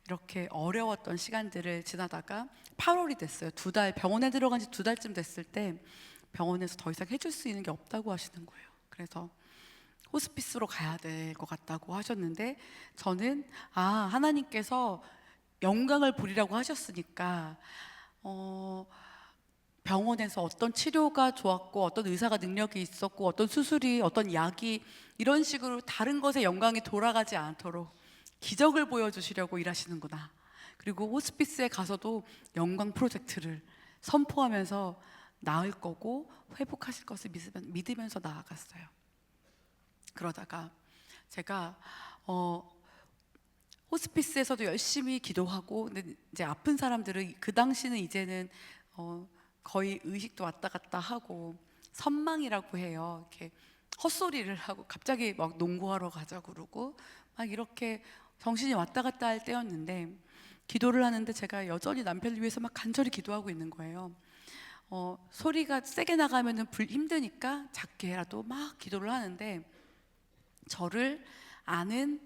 이렇게 어려웠던 시간들을 지나다가 8월이 됐어요. 2달, 병원에 들어간 지 2달쯤 됐을 때 병원에서 더 이상 해줄 수 있는 게 없다고 하시는 거예요. 그래서 호스피스로 가야 될 것 같다고 하셨는데, 저는 하나님께서 영광을 보리라고 하셨으니까 병원에서 어떤 치료가 좋았고 어떤 의사가 능력이 있었고 어떤 수술이 어떤 약이 이런 식으로 다른 것에 영광이 돌아가지 않도록 기적을 보여주시려고 일하시는구나. 그리고 호스피스에 가서도 영광 프로젝트를 선포하면서 나을 거고 회복하실 것을 믿으면서 나아갔어요. 그러다가 제가 호스피스에서도 열심히 기도하고, 근데 이제 아픈 사람들은 그 당시는 이제는 거의 의식도 왔다 갔다 하고 선망이라고 해요. 이렇게 헛소리를 하고 갑자기 막 농구하러 가자고 그러고 막 이렇게 정신이 왔다 갔다 할 때였는데, 기도를 하는데 제가 여전히 남편을 위해서 막 간절히 기도하고 있는 거예요. 소리가 세게 나가면 힘드니까 작게라도 막 기도를 하는데, 저를 아는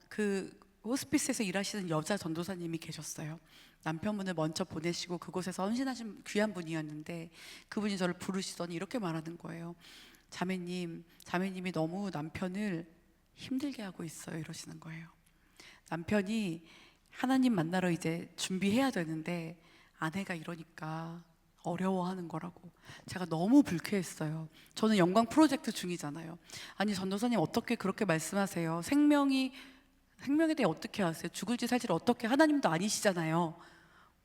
그 호스피스에서 일하시는 여자 전도사님이 계셨어요. 남편분을 먼저 보내시고 그곳에서 헌신하신 귀한 분이었는데, 그분이 저를 부르시더니 이렇게 말하는 거예요. 자매님이 너무 남편을 힘들게 하고 있어요, 이러시는 거예요. 남편이 하나님 만나러 이제 준비해야 되는데 아내가 이러니까 어려워하는 거라고. 제가 너무 불쾌했어요. 저는 영광 프로젝트 중이잖아요. 아니 전도사님 어떻게 그렇게 말씀하세요? 생명에 대해 어떻게 아세요? 죽을지 살지를 어떻게, 하나님도 아니시잖아요.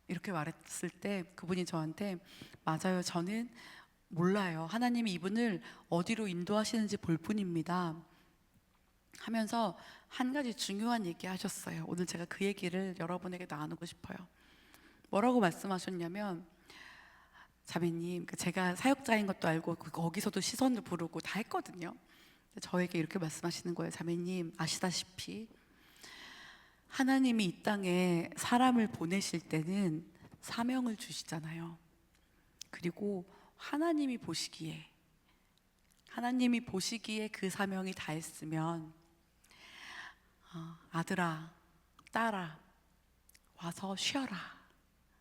이렇게 말했을 때 그분이 저한테 맞아요, 저는 몰라요, 하나님이 이분을 어디로 인도하시는지 볼 뿐입니다 하면서 한 가지 중요한 얘기 하셨어요. 오늘 제가 그 얘기를 여러분에게 나누고 싶어요. 뭐라고 말씀하셨냐면, 자매님, 제가 사역자인 것도 알고 거기서도 시선을 부르고 다 했거든요. 저에게 이렇게 말씀하시는 거예요. 자매님, 아시다시피 하나님이 이 땅에 사람을 보내실 때는 사명을 주시잖아요. 그리고 하나님이 보시기에 그 사명이 다 했으면 아들아, 딸아, 와서 쉬어라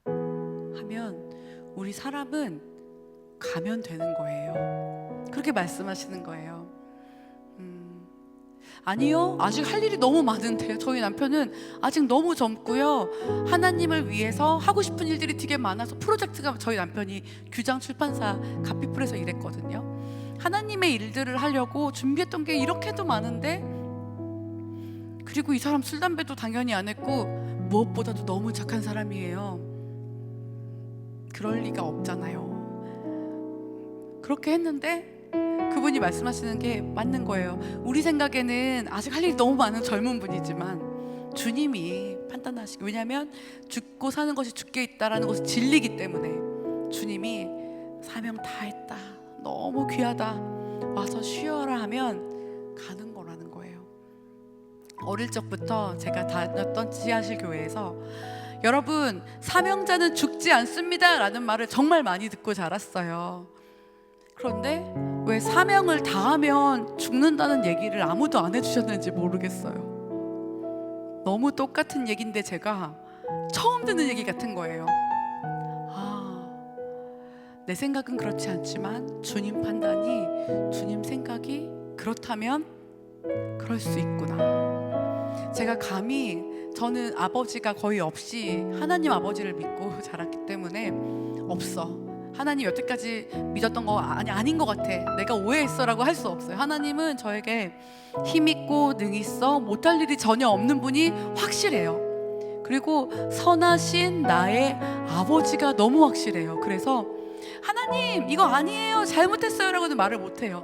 하면 우리 사람은 가면 되는 거예요. 그렇게 말씀하시는 거예요. 아니요, 아직 할 일이 너무 많은데요. 저희 남편은 아직 너무 젊고요, 하나님을 위해서 하고 싶은 일들이 되게 많아서 프로젝트가, 저희 남편이 규장 출판사 가피풀에서 일했거든요. 하나님의 일들을 하려고 준비했던 게 이렇게도 많은데, 그리고 이 사람 술 담배도 당연히 안 했고 무엇보다도 너무 착한 사람이에요. 그럴 리가 없잖아요. 그렇게 했는데 그분이 말씀하시는 게 맞는 거예요. 우리 생각에는 아직 할 일이 너무 많은 젊은 분이지만 주님이 판단하시고, 왜냐하면 죽고 사는 것이 주께 있다라는 것이 진리이기 때문에 주님이 사명 다 했다, 너무 귀하다, 와서 쉬어라 하면 가는 거라는 거예요. 어릴 적부터 제가 다녔던 지하실 교회에서 여러분, 사명자는 죽지 않습니다 라는 말을 정말 많이 듣고 자랐어요. 그런데 왜 사명을 다하면 죽는다는 얘기를 아무도 안 해주셨는지 모르겠어요. 너무 똑같은 얘기인데 제가 처음 듣는 얘기 같은 거예요. 내 생각은 그렇지 않지만 주님 판단이, 주님 생각이 그렇다면 그럴 수 있구나. 제가 감히, 저는 아버지가 거의 없이 하나님 아버지를 믿고 자랐기 때문에 없어, 하나님 여태까지 믿었던 거 아닌 것 같아, 내가 오해했어 라고 할 수 없어요. 하나님은 저에게 힘있고 능있어 못할 일이 전혀 없는 분이 확실해요. 그리고 선하신 나의 아버지가 너무 확실해요. 그래서 하나님 이거 아니에요, 잘못했어요 라고는 말을 못해요.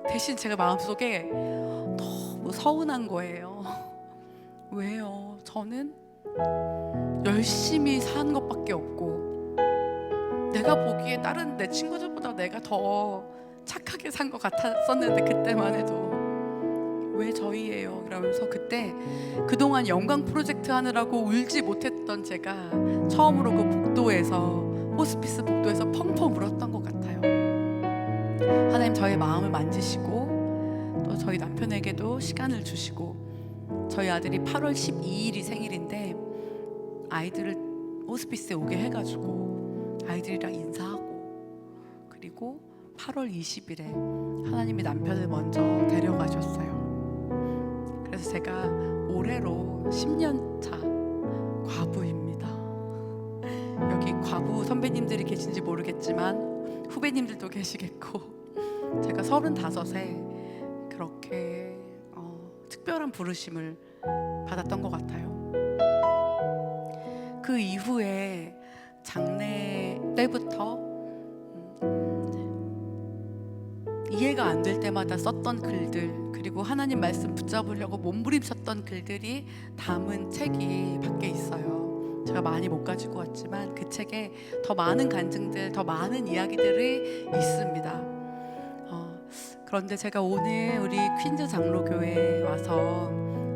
대신 제가 마음속에 너무 서운한 거예요. 왜요? 저는 열심히 산 것밖에 없고, 내가 보기에 다른 내 친구들보다 내가 더 착하게 산 것 같았었는데, 그때만 해도 왜 저희예요? 그러면서 그때 그동안 영광 프로젝트 하느라고 울지 못했던 제가 처음으로 그 복도에서, 호스피스 복도에서 펑펑 울었던 것 같아요. 하나님 저의 마음을 만지시고 또 저희 남편에게도 시간을 주시고, 저희 아들이 8월 12일이 생일인데 아이들을 호스피스에 오게 해가지고 아이들이랑 인사하고, 그리고 8월 20일에 하나님이 남편을 먼저 데려가셨어요. 그래서 제가 올해로 10년차 과부입니다. 여기 과부 선배님들이 계신지 모르겠지만 후배님들도 계시겠고, 제가 35에 그렇게 특별한 부르심을 받았던 것 같아요. 그 이후에 장래 때부터 이해가 안 될 때마다 썼던 글들, 그리고 하나님 말씀 붙잡으려고 몸부림쳤던 글들이 담은 책이 밖에 있어요. 제가 많이 못 가지고 왔지만 그 책에 더 많은 간증들, 더 많은 이야기들이 있습니다. 그런데 제가 오늘 우리 퀸즈 장로교회에 와서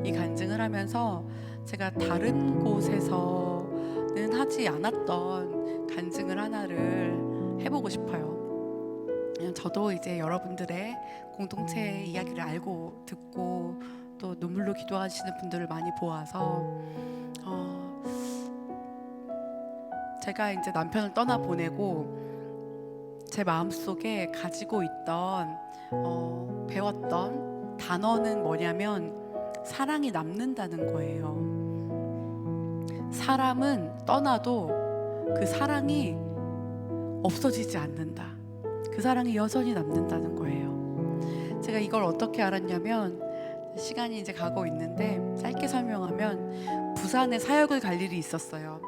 이 간증을 하면서 제가 다른 곳에서는 하지 않았던 간증을 하나를 해보고 싶어요. 저도 이제 여러분들의 공동체 이야기를 알고 듣고 또 눈물로 기도하시는 분들을 많이 보아서 제가 이제 남편을 떠나 보내고 제 마음속에 가지고 있던 배웠던 단어는 뭐냐면 사랑이 남는다는 거예요. 사람은 떠나도 그 사랑이 없어지지 않는다. 그 사랑이 여전히 남는다는 거예요. 제가 이걸 어떻게 알았냐면, 시간이 이제 가고 있는데 짧게 설명하면 부산에 사역을 갈 일이 있었어요.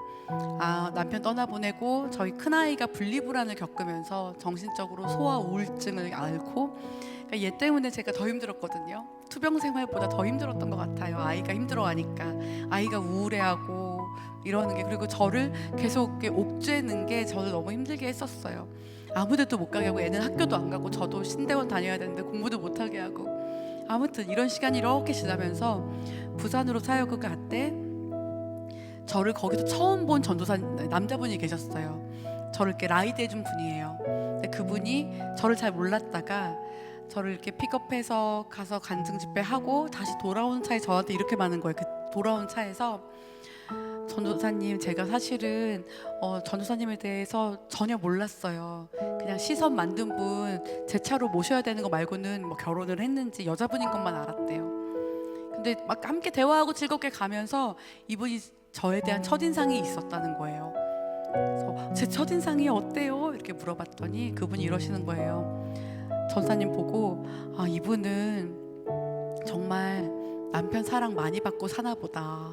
남편 떠나보내고 저희 큰아이가 분리불안을 겪으면서 정신적으로 소아 우울증을 앓고, 그러니까 얘 때문에 제가 더 힘들었거든요. 투병 생활보다 더 힘들었던 것 같아요. 아이가 힘들어하니까, 아이가 우울해하고 이러는 게, 그리고 저를 계속 옥죄는 게 저를 너무 힘들게 했었어요. 아무데도 못 가게 하고, 애는 학교도 안 가고, 저도 신대원 다녀야 되는데 공부도 못 하게 하고, 아무튼 이런 시간이 이렇게 지나면서 부산으로 사역을 갔대. 저를 거기서 처음 본 전도사 남자분이 계셨어요. 저를 이렇게 라이드 해준 분이에요. 근데 그분이 저를 잘 몰랐다가 저를 이렇게 픽업해서 가서 간증 집회하고 다시 돌아오는 차에 저한테 이렇게 말하는 거예요. 그 돌아오는 차에서, 전도사님, 제가 사실은 전도사님에 대해서 전혀 몰랐어요. 그냥 시선 만든 분 제 차로 모셔야 되는 거 말고는 뭐 결혼을 했는지 여자분인 것만 알았대요. 근데 막 함께 대화하고 즐겁게 가면서 이분이 저에 대한 첫인상이 있었다는 거예요. 그래서 제 첫인상이 어때요? 이렇게 물어봤더니 그분이 이러시는 거예요. 전사님 보고, 이분은 정말 남편 사랑 많이 받고 사나 보다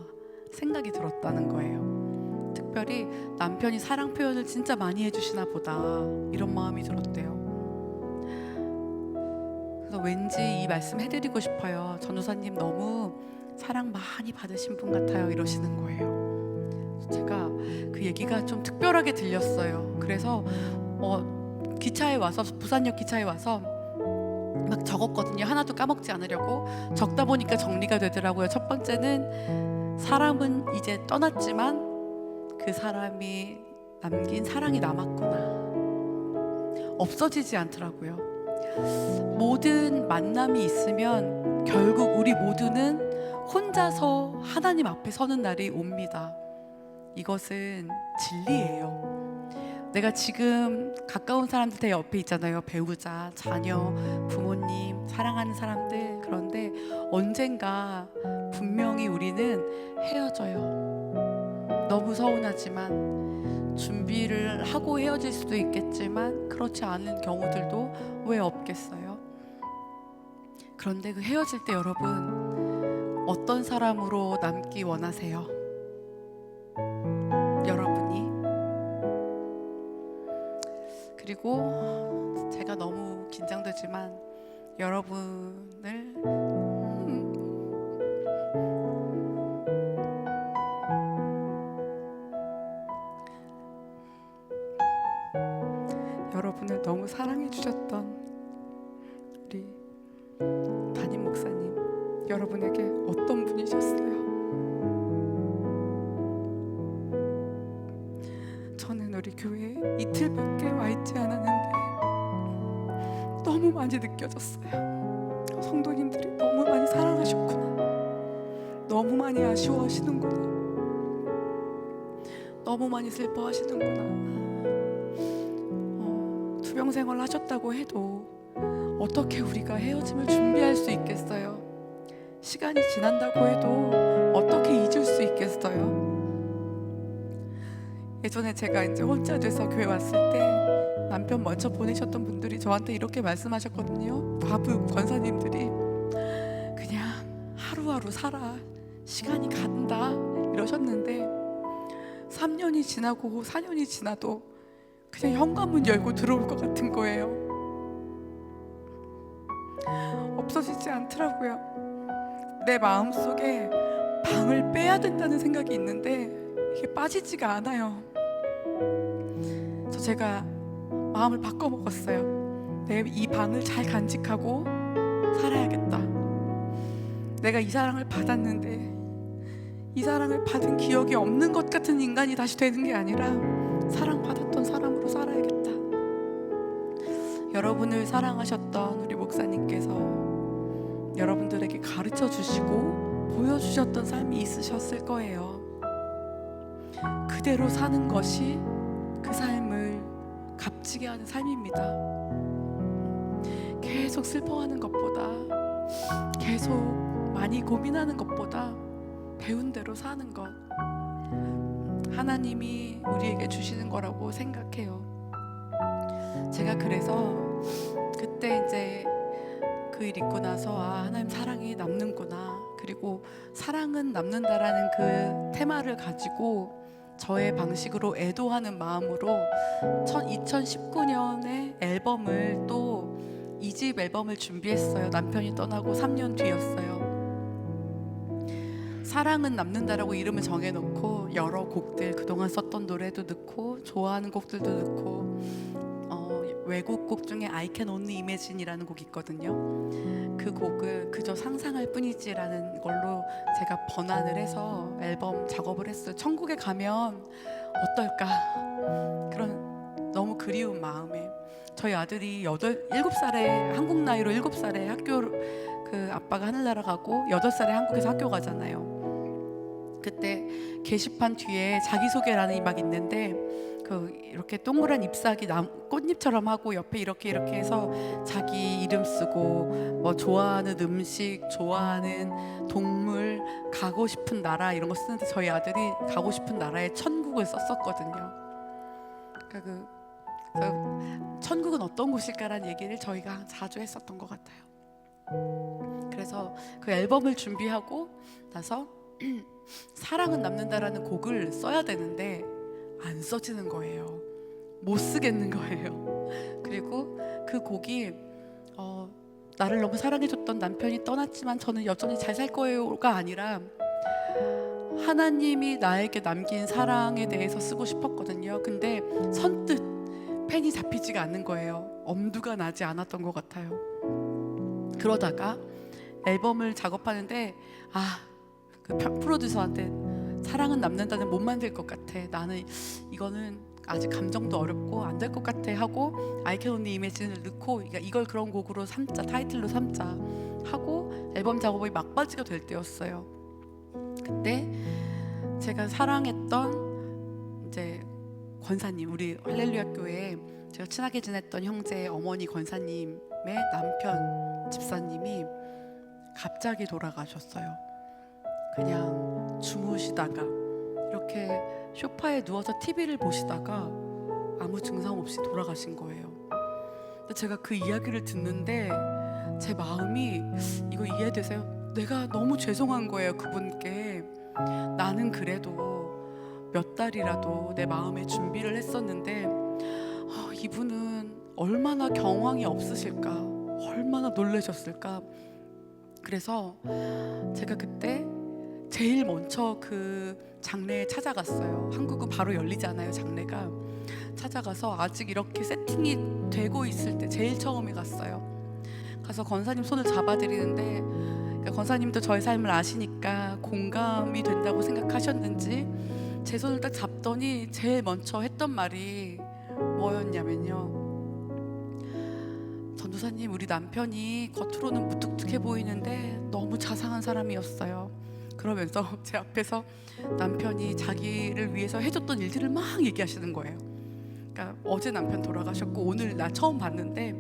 생각이 들었다는 거예요. 특별히 남편이 사랑 표현을 진짜 많이 해주시나 보다, 이런 마음이 들었대요. 그래서 왠지 이 말씀 해드리고 싶어요. 전도사님 너무 사랑 많이 받으신 분 같아요, 이러시는 거예요. 제가 그 얘기가 좀 특별하게 들렸어요. 그래서 기차에 와서, 부산역 기차에 와서 막 적었거든요. 하나도 까먹지 않으려고. 적다 보니까 정리가 되더라고요. 첫 번째는, 사람은 이제 떠났지만 그 사람이 남긴 사랑이 남았구나. 없어지지 않더라고요. 모든 만남이 있으면 결국 우리 모두는 혼자서 하나님 앞에 서는 날이 옵니다. 이것은 진리예요. 내가 지금 가까운 사람들 다 옆에 있잖아요. 배우자, 자녀, 부모님, 사랑하는 사람들. 그런데 언젠가 분명히 우리는 헤어져요. 너무 서운하지만 준비를 하고 헤어질 수도 있겠지만 그렇지 않은 경우들도 왜 없겠어요? 그런데 그 헤어질 때 여러분 어떤 사람으로 남기 원하세요? 여러분이. 그리고 제가 너무 긴장되지만 여러분을 여러분을 너무 사랑해 주셨던 우리 담임 목사님, 여러분에게 어떤 분이셨어요? 저는 우리 교회에 이틀밖에 와 있지 않았는데 너무 많이 느껴졌어요. 성도님들이 너무 많이 사랑하셨구나, 너무 많이 아쉬워하시는구나, 너무 많이 슬퍼하시는구나. 투병생활 하셨다고 해도 어떻게 우리가 헤어짐을 준비할 수 있겠어요? 시간이 지난다고 해도 어떻게 잊을 수 있겠어요? 예전에 제가 이제 혼자 돼서 교회 왔을 때 남편 먼저 보내셨던 분들이 저한테 이렇게 말씀하셨거든요. 과부 권사님들이 그냥 하루하루 살아, 시간이 간다 이러셨는데 3년이 지나고 4년이 지나도 그냥 현관문 열고 들어올 것 같은 거예요. 없어지지 않더라고요. 내 마음속에 방을 빼야 된다는 생각이 있는데 이게 빠지지가 않아요. 제가 마음을 바꿔 먹었어요. 내 이 방을 잘 간직하고 살아야겠다. 내가 이 사랑을 받았는데 이 사랑을 받은 기억이 없는 것 같은 인간이 다시 되는 게 아니라 사랑받았던 사람으로 살아야겠다. 여러분을 사랑하셨던 우리 목사님께서 여러분들에게 가르쳐 주시고 보여주셨던 삶이 있으셨을 거예요. 그대로 사는 것이 그 삶을 값지게 하는 삶입니다. 계속 슬퍼하는 것보다, 계속 많이 고민하는 것보다 배운 대로 사는 것, 하나님이 우리에게 주시는 거라고 생각해요. 제가 그래서 그때 이제 그 일 있고 나서 하나님 사랑이 남는구나, 그리고 사랑은 남는다라는 그 테마를 가지고 저의 방식으로 애도하는 마음으로 2019년에 앨범을 또 2집 앨범을 준비했어요. 남편이 떠나고 3년 뒤였어요. 사랑은 남는다라고 이름을 정해놓고 여러 곡들, 그동안 썼던 노래도 넣고 좋아하는 곡들도 넣고 외국 곡 중에 I Can Only Imagine이라는 곡이 있거든요. 그 곡을 그저 상상할 뿐이지라는 걸로 제가 번안을 해서 앨범 작업을 했어요. 천국에 가면 어떨까, 그런 너무 그리운 마음에. 저희 아들이 7살에 한국 나이로 7살에 학교, 그 아빠가 하늘나라 가고 8살에 한국에서 학교 가잖아요. 그때 게시판 뒤에 자기소개라는 막 있는데 그 이렇게 동그란 잎사귀 꽃잎처럼 하고 옆에 이렇게 해서 자기 이름 쓰고 뭐 좋아하는 음식, 좋아하는 동물, 가고 싶은 나라 이런 거 쓰는데 저희 아들이 가고 싶은 나라의 천국을 썼었거든요. 그러니까 천국은 어떤 곳일까라는 얘기를 저희가 자주 했었던 것 같아요. 그래서 그 앨범을 준비하고 나서 사랑은 남는다라는 곡을 써야 되는데 안 써지는 거예요. 못 쓰겠는 거예요. 그리고 그 곡이 나를 너무 사랑해줬던 남편이 떠났지만 저는 여전히 잘 살 거예요가 아니라 하나님이 나에게 남긴 사랑에 대해서 쓰고 싶었거든요. 근데 선뜻 펜이 잡히지가 않는 거예요. 엄두가 나지 않았던 것 같아요. 그러다가 앨범을 작업하는데 그 프로듀서한테 사랑은 남는다는 못 만들 것 같아, 나는 이거는 아직 감정도 어렵고 안 될 것 같아 하고 I Can Only Imagine을 넣고 이걸 그런 곡으로 삼자, 타이틀로 삼자 하고 앨범 작업이 막바지가 될 때였어요. 그때 제가 사랑했던 이제 권사님, 우리 할렐루야 교회에 제가 친하게 지냈던 형제의 어머니 권사님의 남편 집사님이 갑자기 돌아가셨어요. 그냥 주무시다가 이렇게 소파에 누워서 TV를 보시다가 아무 증상 없이 돌아가신 거예요. 근데 제가 그 이야기를 듣는데 제 마음이, 이거 이해되세요? 내가 너무 죄송한 거예요, 그분께. 나는 그래도 몇 달이라도 내 마음의 준비를 했었는데 이분은 얼마나 경황이 없으실까, 얼마나 놀라셨을까. 그래서 제가 그때 제일 먼저 그 장례에 찾아갔어요. 한국은 바로 열리잖아요, 장례가. 찾아가서 아직 이렇게 세팅이 되고 있을 때 제일 처음에 갔어요. 가서 권사님 손을 잡아드리는데, 그러니까 권사님도 저의 삶을 아시니까 공감이 된다고 생각하셨는지 제 손을 딱 잡더니 제일 먼저 했던 말이 뭐였냐면요, 전도사님, 우리 남편이 겉으로는 무뚝뚝해 보이는데 너무 자상한 사람이었어요. 그러면서 제 앞에서 남편이 자기를 위해서 해줬던 일들을 막 얘기하시는 거예요. 그러니까 어제 남편 돌아가셨고 오늘 나 처음 봤는데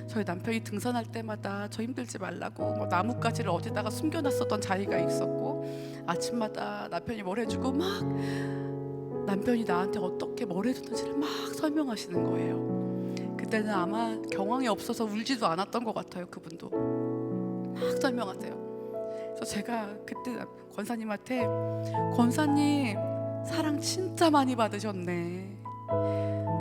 저희 남편이 등산할 때마다 저 힘들지 말라고 뭐 나뭇가지를 어디다가 숨겨놨었던 자리가 있었고, 아침마다 남편이 뭘 해주고 막 남편이 나한테 어떻게 뭘 해줬는지를 막 설명하시는 거예요. 그때는 아마 경황이 없어서 울지도 않았던 것 같아요. 그분도 막 설명하세요. 그래서 제가 그때 권사님한테, 권사님 사랑 진짜 많이 받으셨네,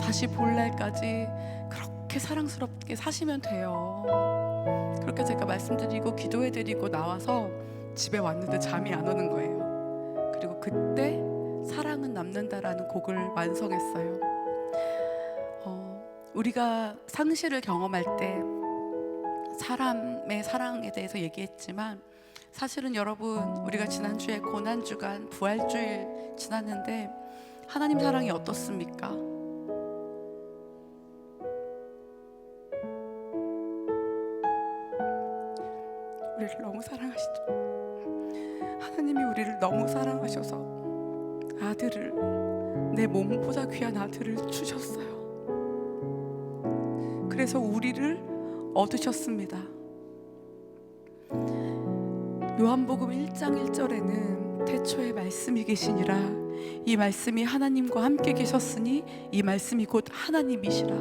다시 볼 날까지 그렇게 사랑스럽게 사시면 돼요. 그렇게 제가 말씀드리고 기도해드리고 나와서 집에 왔는데 잠이 안 오는 거예요. 그리고 그때 사랑은 남는다라는 곡을 완성했어요. 우리가 상실을 경험할 때 사람의 사랑에 대해서 얘기했지만, 사실은 여러분, 우리가 지난주에 고난주간 부활주일 지났는데 하나님 사랑이 어떻습니까? 우리를 너무 사랑하시죠. 하나님이 우리를 너무 사랑하셔서 아들을, 내 몸보다 귀한 아들을 주셨어요. 그래서 우리를 얻으셨습니다. 요한복음 1장 1절에는 태초에 말씀이 계시니라, 이 말씀이 하나님과 함께 계셨으니 이 말씀이 곧 하나님이시라.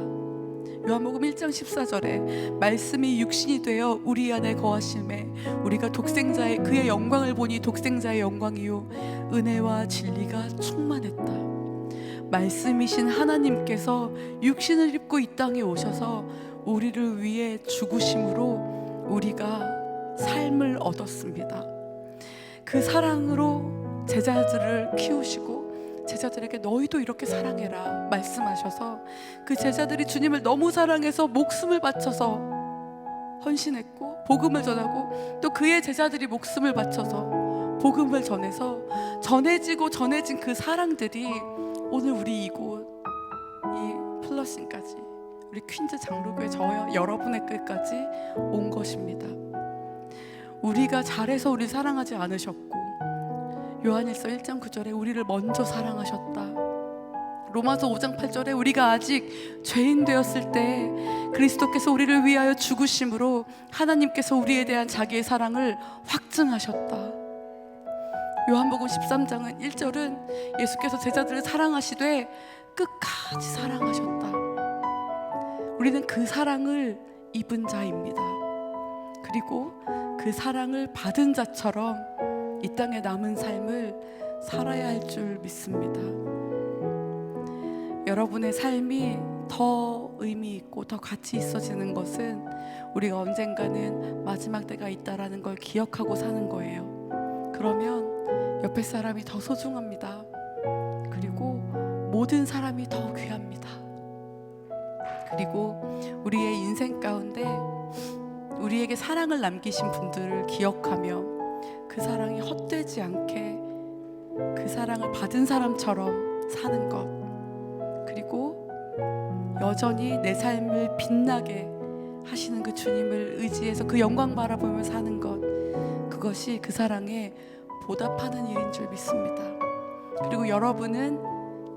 요한복음 1장 14절에 말씀이 육신이 되어 우리 안에 거하심에 우리가 독생자의 그의 영광을 보니 독생자의 영광이요 은혜와 진리가 충만했다. 말씀이신 하나님께서 육신을 입고 이 땅에 오셔서 우리를 위해 죽으심으로 우리가 삶을 얻었습니다. 그 사랑으로 제자들을 키우시고 제자들에게 너희도 이렇게 사랑해라 말씀하셔서, 그 제자들이 주님을 너무 사랑해서 목숨을 바쳐서 헌신했고 복음을 전하고, 또 그의 제자들이 목숨을 바쳐서 복음을 전해서 전해지고 전해진 그 사랑들이 오늘 우리 이곳 이 플러싱까지, 우리 퀸즈 장로교회 저와 여러분의 끝까지 온 것입니다. 우리가 잘해서 우리를 사랑하지 않으셨고, 요한일서 1장 9절에 우리를 먼저 사랑하셨다. 로마서 5장 8절에 우리가 아직 죄인 되었을 때 그리스도께서 우리를 위하여 죽으심으로 하나님께서 우리에 대한 자기의 사랑을 확증하셨다. 요한복음 13장은 1절은 예수께서 제자들을 사랑하시되 끝까지 사랑하셨다. 우리는 그 사랑을 입은 자입니다. 그리고 그 사랑을 받은 자처럼 이 땅에 남은 삶을 살아야 할 줄 믿습니다. 여러분의 삶이 더 의미 있고 더 가치 있어지는 것은 우리가 언젠가는 마지막 때가 있다라는 걸 기억하고 사는 거예요. 그러면 옆에 사람이 더 소중합니다. 그리고 모든 사람이 더 귀합니다. 그리고 우리의 인생 가운데 우리에게 사랑을 남기신 분들을 기억하며 그 사랑이 헛되지 않게 그 사랑을 받은 사람처럼 사는 것, 그리고 여전히 내 삶을 빛나게 하시는 그 주님을 의지해서 그 영광 바라보며 사는 것, 그것이 그 사랑에 보답하는 일인 줄 믿습니다. 그리고 여러분은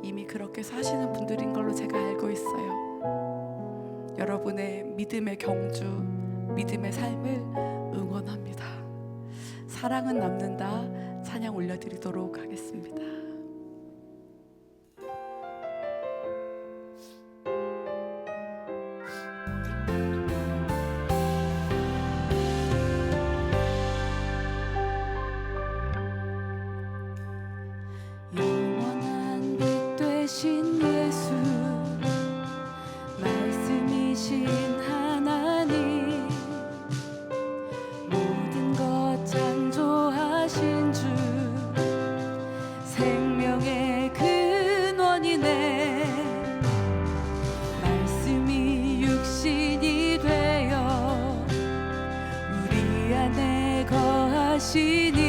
이미 그렇게 사시는 분들인 걸로 제가 알고 있어요. 여러분의 믿음의 경주, 믿음의 삶을 응원합니다. 사랑은 남는다 찬양 올려드리도록 하겠습니다. 영원한 빛 되신 예수, 말씀이신 하나님, 모든 것 창조하신 주, 생명의 근원이네. 말씀이 육신이 되어 우리 안에 거하시니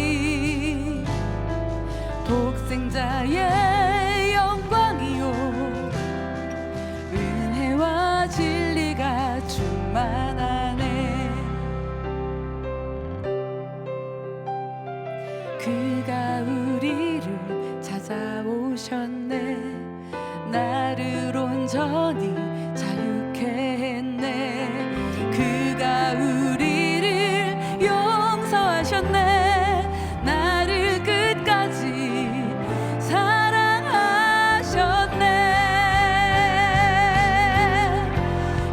독생자의 영광이요 은혜와 진리가 충만하네. 그가 우리를 찾아오셨네. 나를 온전히 자유케 했네. 그가 우리를 용서하셨네. 나를 끝까지 사랑하셨네.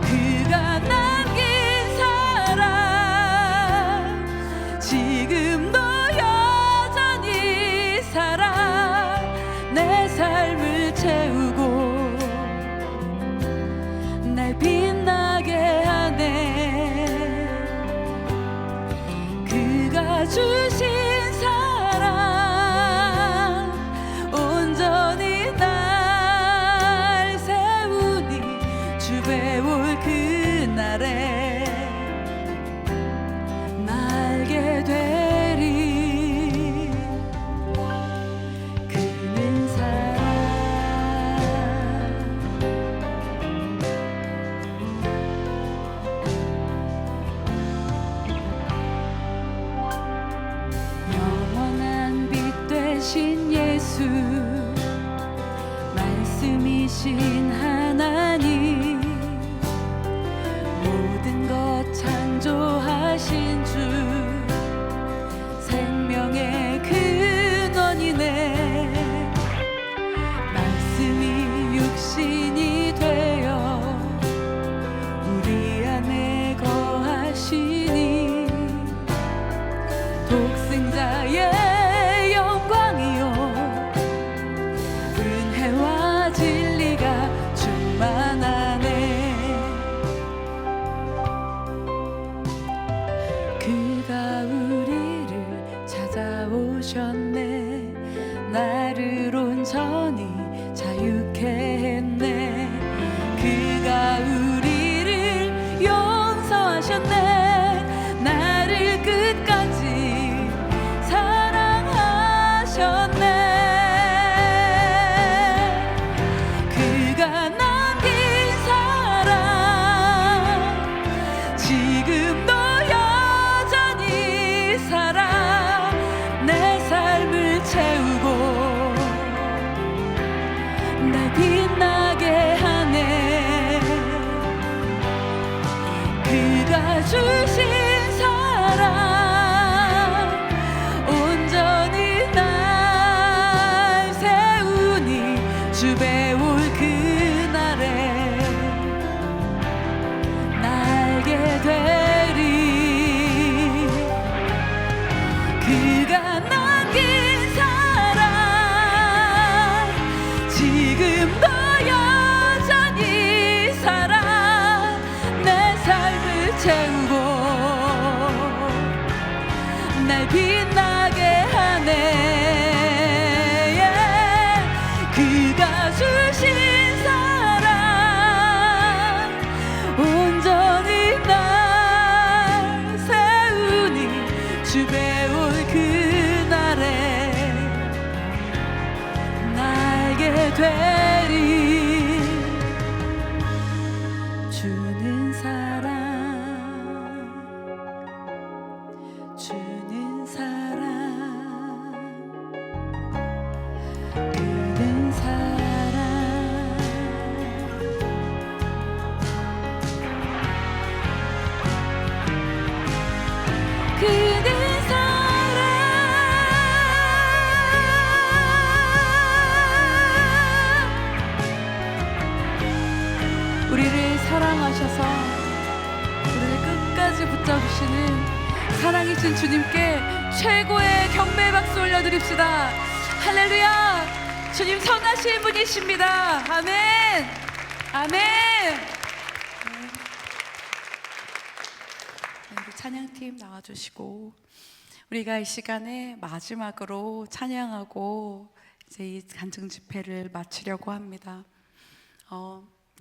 그가 남긴 사랑 지금도 여전히 살아 내 삶을 채우고 날 빛나게 하네. 그가 주신 사랑 온전히 날 세우니 주배 올 그날에 날게 되리. 그는 사랑 영원한 빛 되신 예수, 말씀이신 하나님, 모든 것 창조하신 주, 생명의 근원이네. 말씀이 육신이 되어 우리 안에 거하시니 독생자의 영광이요 은혜와 진리가 충만하네. 그가 우리를 찾아오셨네. 나를 온전히 자유케 했네. 그가 우리를 용서하셨네. 나를 끝까지 사랑하셨네. 그가 남긴 사랑 지금도 여전히 살아 내 삶을 채우고 날 빛나게 하네. 그가 주신 사랑 온전히 날 세우니 주배 올 그날에 날게 되리. 그가 남긴 사랑 지금도 여전히 살아 내 삶을 채우고 날 빛나게 하네. 그가 주신 사랑 온전히 날 세우니 주배 올 그날에 날게 되리. 주는 사랑 주는 사랑 그는 사랑 주셔서 우리를 끝까지 붙잡으시는 사랑이신 주님께 최고의 경배의 박수 올려드립시다. 할렐루야. 주님 선하신 분이십니다. 아멘. 아멘. 우리 찬양팀 나와주시고 우리가 이 시간에 마지막으로 찬양하고 이제 이 간증 집회를 마치려고 합니다.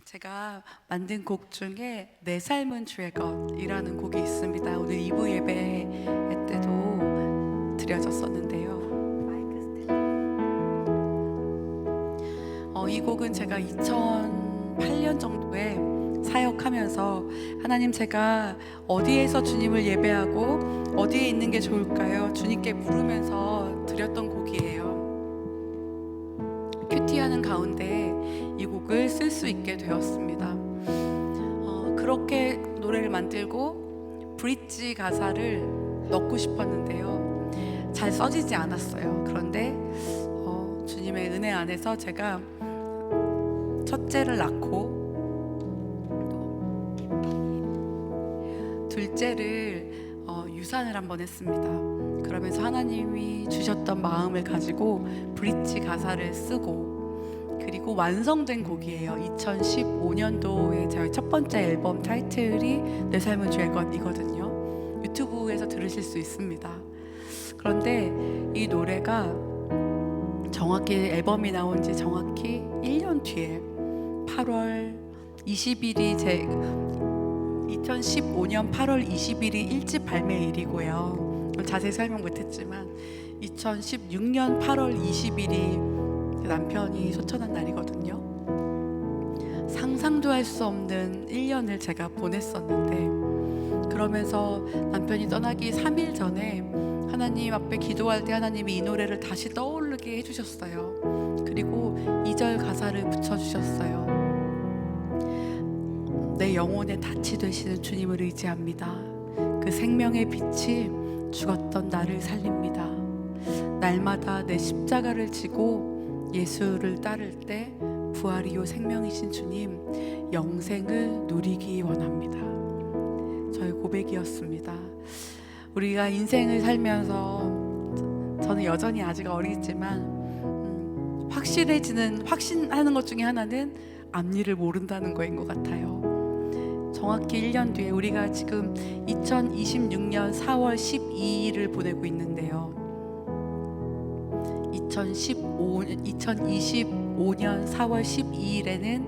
제가 만든 곡 중에 내 삶은 주의 것이라는 곡이 있습니다. 오늘 2부 예배 때도 드려졌었는데요. 이 곡은 제가 2008년 정도에 사역하면서 하나님, 제가 어디에서 주님을 예배하고 어디에 있는 게 좋을까요? 주님께 물으면서 드렸던 곡이에요. 큐티하는 가운데 이 곡을 쓸 수 있게 되었습니다. 그렇게 노래를 만들고 브릿지 가사를 넣고 싶었는데요, 잘 써지지 않았어요. 그런데 주님의 은혜 안에서 제가 첫째를 낳고 둘째를 유산을 한번 했습니다. 그러면서 하나님이 주셨던 마음을 가지고 브릿지 가사를 쓰고, 그리고 완성된 곡이에요. 2015년도에 저희 첫 번째 앨범 타이틀이 내 삶은 주의 것이거든요. 유튜브에서 들으실 수 있습니다. 그런데 이 노래가 정확히 앨범이 나온 지 정확히 1년 뒤에 8월 20일이 2015년 8월 20일이 1집 발매일이고요. 자세히 설명 못했지만 2016년 8월 20일이 남편이 소천한 날이거든요. 상상도 할 수 없는 1년을 제가 보냈었는데, 그러면서 남편이 떠나기 3일 전에 하나님 앞에 기도할 때 하나님이 이 노래를 다시 떠오르게 해주셨어요. 그리고 2절 가사를 붙여주셨어요. 내 영혼의 닻이 되시는 주님을 의지합니다. 그 생명의 빛이 죽었던 나를 살립니다. 날마다 내 십자가를 지고 예수를 따를 때 부활이요 생명이신 주님, 영생을 누리기 원합니다. 저의 고백이었습니다. 우리가 인생을 살면서, 저는 여전히 아직 어리지만 확신하는 것 중에 하나는 앞일을 모른다는 거인 것 같아요. 정확히 1년 뒤에 우리가 지금 2026년 4월 12일을 보내고 있는데요, 2025년 4월 12일에는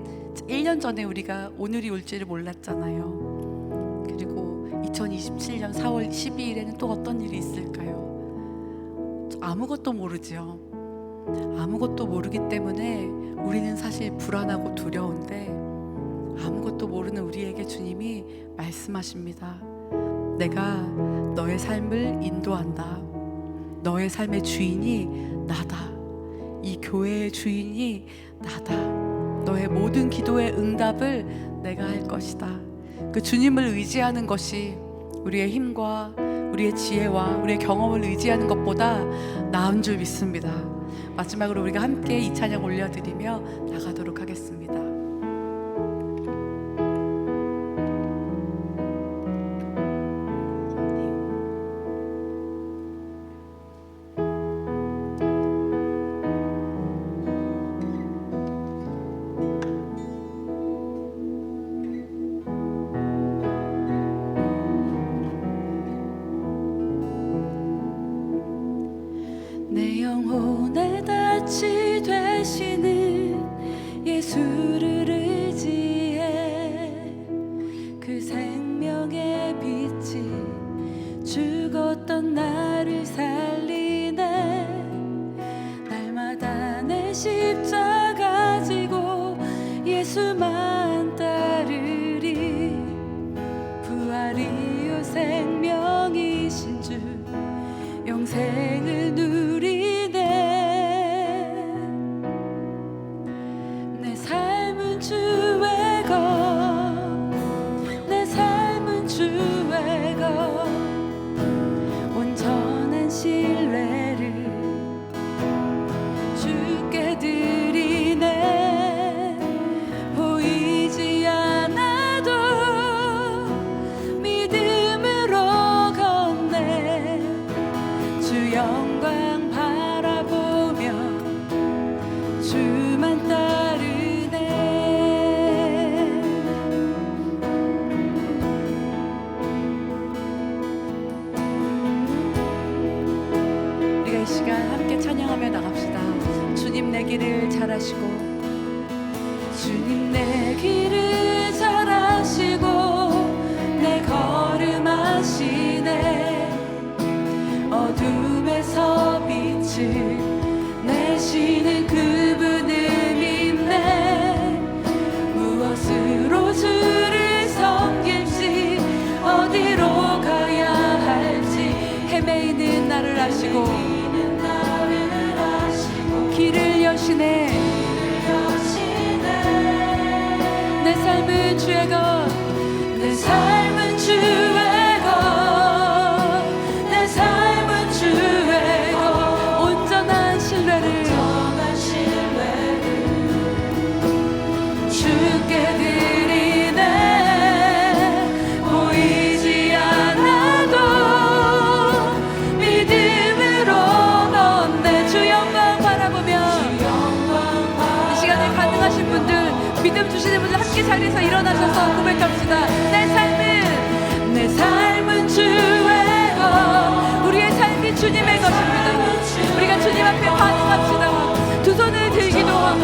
1년 전에 우리가 오늘이 올지를 몰랐잖아요. 그리고 2027년 4월 12일에는 또 어떤 일이 있을까요? 아무것도 모르죠. 아무것도 모르기 때문에 우리는 사실 불안하고 두려운데, 아무것도 모르는 우리에게 주님이 말씀하십니다. 내가 너의 삶을 인도한다. 너의 삶의 주인이 나다. 이 교회의 주인이 나다. 너의 모든 기도의 응답을 내가 할 것이다. 그 주님을 의지하는 것이 우리의 힘과 우리의 지혜와 우리의 경험을 의지하는 것보다 나은 줄 믿습니다. 마지막으로 우리가 함께 이 찬양 올려드리며 나가도록 하겠습니다. 내 영혼의 닻이 되시는 예수를 의지해 그 생명의 빛이 죽었던 나를 살리네. 날마다 내 십자가 지고 예수만 따르리. 부활이요 생명이신 주 영생을 누리네. 내 삶은 주의 것, 내 삶은 주의 것. 온전한 신뢰를 주께 드리 내 길을 잘 아시고 주님 내 길을 잘 아시고 내 걸음 아시네 어둠에서 빛을 내시는 그분을 믿네 무엇으로 주를 섬길지 어디로 가야 할지 헤매이는 나를 아시고 길을 여시네 내 삶은 주의 것 내 삶은 주의 것 내 삶은 주의 것 온전한 신뢰를 주께 드리네 보이지 않아도 믿음으로 넌 주 영광 바라보며 이 시간에 가능하신 분들 믿음 주시는 분들 함께 자리에서 일어나셔서 고백합시다. 내 삶은 주의 것 우리의 삶이 주님의 것입니다. 우리가 주님 앞에 반응합시다. 두 손을 들기도 하고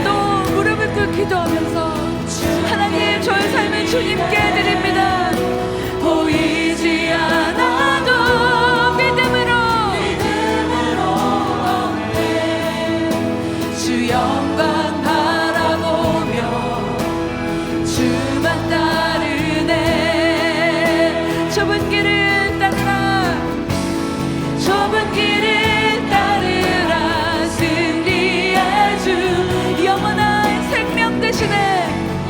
또 무릎을 꿇기도 하면서 하나님 저의 삶을 주님께 드립니다. 보이지 않아도 믿음으로 주 영광 바라보며 주만 따르네 좁은 길을 따르라 좁은 길을 따르라 승리의 주 영원한 생명 되시네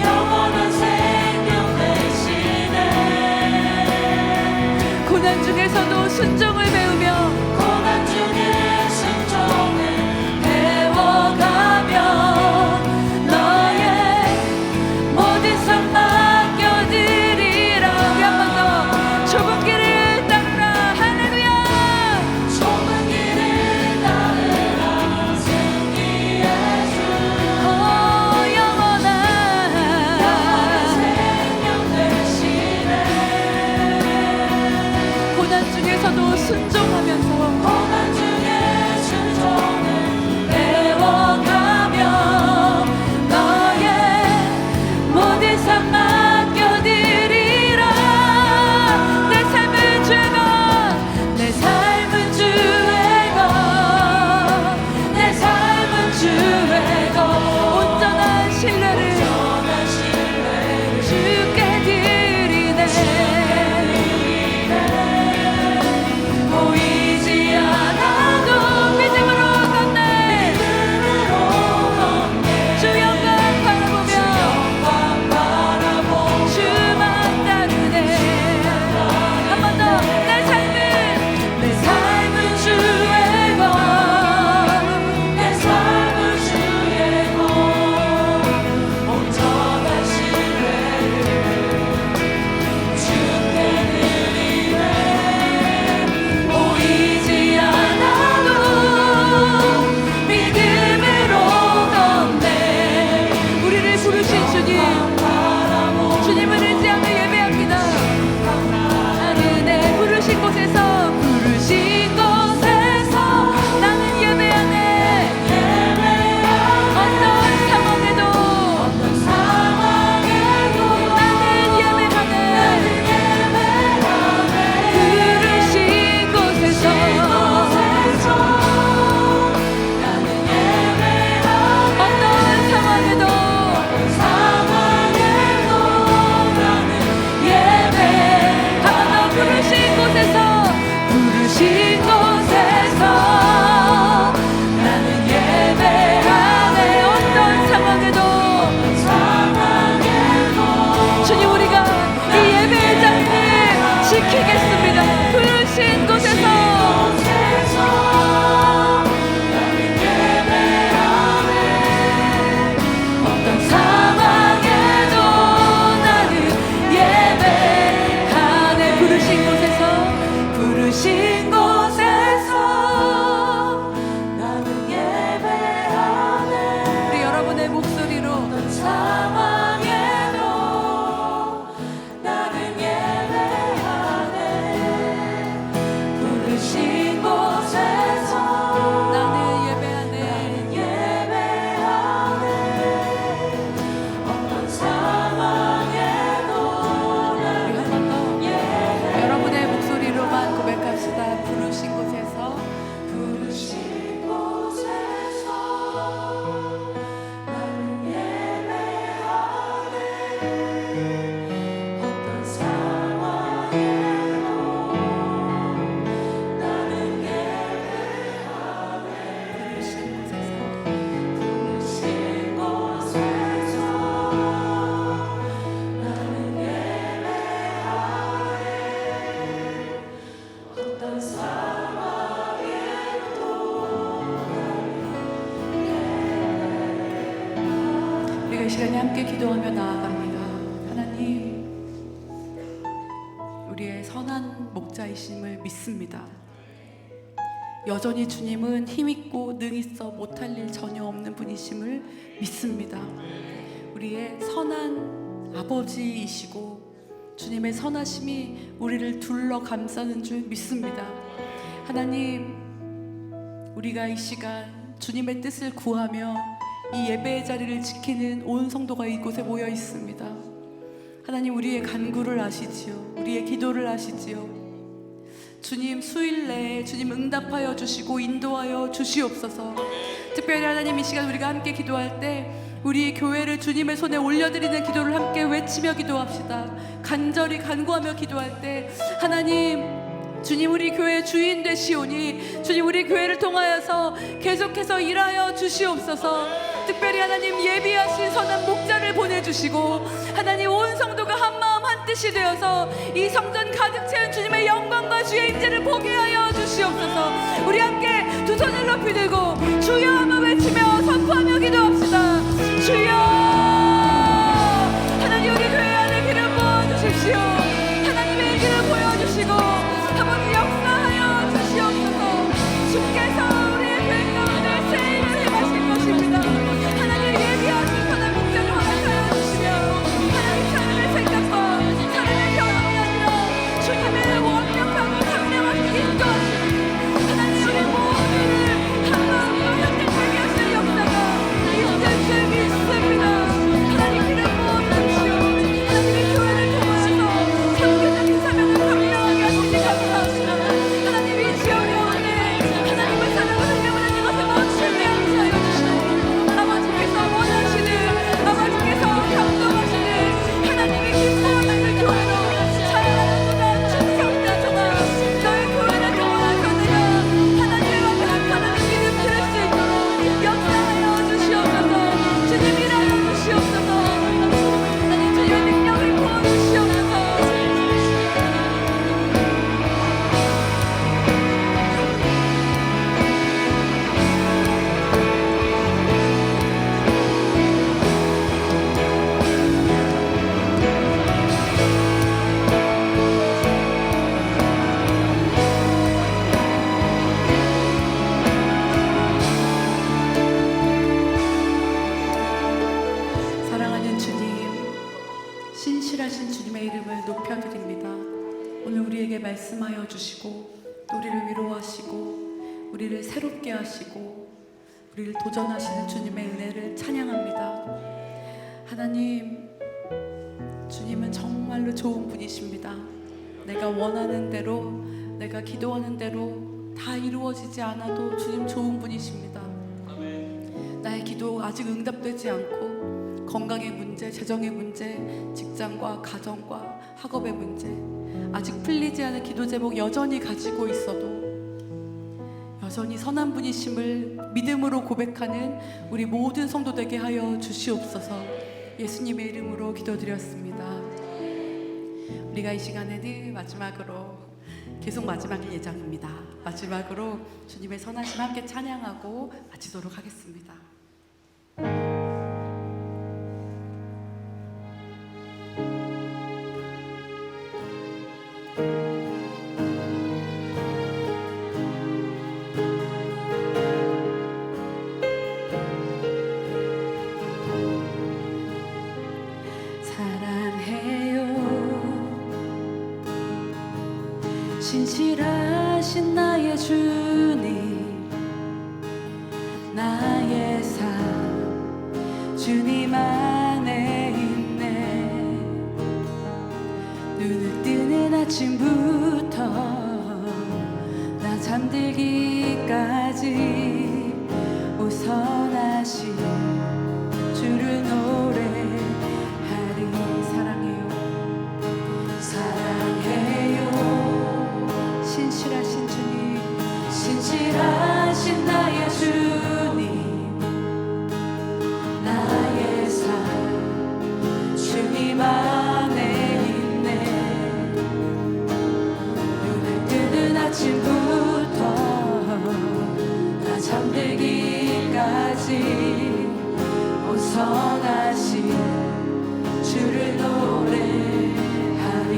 영원한 생명 되시네 시간에 함께 기도하며 나아갑니다. 하나님, 우리의 선한 목자이심을 믿습니다. 여전히 주님은 힘있고 능있어 못할 일 전혀 없는 분이심을 믿습니다. 우리의 선한 아버지이시고 주님의 선하심이 우리를 둘러 감싸는 줄 믿습니다. 하나님, 우리가 이 시간 주님의 뜻을 구하며 이 예배의 자리를 지키는 온 성도가 이곳에 모여 있습니다. 하나님, 우리의 간구를 아시지요. 우리의 기도를 아시지요. 주님, 수일 내에 주님 응답하여 주시고 인도하여 주시옵소서. 특별히 하나님, 이 시간 우리가 함께 기도할 때 우리 교회를 주님의 손에 올려드리는 기도를 함께 외치며 기도합시다. 간절히 간구하며 기도할 때 하나님, 주님 우리 교회의 주인 되시오니 주님 우리 교회를 통하여서 계속해서 일하여 주시옵소서. 특별히 하나님, 예비하신 선한 목자를 보내주시고 하나님, 온 성도가 한마음 한뜻이 되어서 이 성전 가득 채운 주님의 영광과 주의 임재를 보게 하여 주시옵소서. 우리 함께 두 손을 높이 들고 주여 한번 외치며 선포하며 기도합시다. 주여, 하나님 우리 교회 안에 기름 부어주십시오. 하나님의 기름 보여주시고 한번 역사하여 주시옵소서. 주께서 우리의 교회 가운데 새 일을 행하실 것입니다. 하나님, 예비하신 선한 목자를 허락하여 주시며 하나님, 사람의 생각과 사람의 경험이 아니라 주님의 완벽하고 상명하신 인도하심, 하나님 우리 모두를 한마음으로 선택하게 하시는 역사가 있을 줄 믿습니다. 하나님, 기름 부어주십시오. 하나님의 교회를 통하여서 선교적인 사명을 감당하게 하시니 감사합니다. 하나님, 이 지역 가운데 하나님을 사랑하는 영혼을 이것에 멈추게 하여 주시고 아버지께서 원하시는, 아버지께서 감동하시는 하나님의 기뻐하는 교회로 자라나도다 충성되도다. 너의 교회를 통하여서 내가 하나님의 앞에 나타나는 기름 들을 수 있도록 역사하여 주시옵소서. 주님, 일하여 주시옵소서. 하나님, 주님의 능력을 부어주시옵소서. 사랑하는 주님, 신실하신 주님의 이름을 높여드립니다. 오늘 우리에게 말씀하여 주시고 또 우리를 위로하시고 우리를 새롭게 하시고 우리를 도전하시는 주님의 은혜를 찬양합니다. 하나님, 주님은 정말로 좋은 분이십니다. 내가 원하는 대로, 내가 기도하는 대로 다 이루어지지 않아도 주님 좋은 분이십니다. 나의 기도 아직 응답되지 않고 건강의 문제, 재정의 문제, 직장과 가정과 학업의 문제, 아직 풀리지 않은 기도 제목 여전히 가지고 있어도 여전히 선한 분이심을 믿음으로 고백하는 우리 모든 성도 되게 하여 주시옵소서. 예수님의 이름으로 기도드렸습니다. 우리가 이 시간에는 마지막으로, 계속 마지막일 예정입니다. 마지막으로 주님의 선하심 함께 찬양하고 마치도록 하겠습니다. 신실하신 나의 주님, 나의 삶 주님 안에 있네. 눈을 뜨는 아침부터 나 잠들기까지 오선하신 주를 노래하리. 사랑해요, 사랑해요. 신실하신 주님, 신실하신 나의 주님, 나의 삶 주님 안에 있네. 눈을 뜨는 아침부터 나 잠들기까지 선하신 주를 노래하리.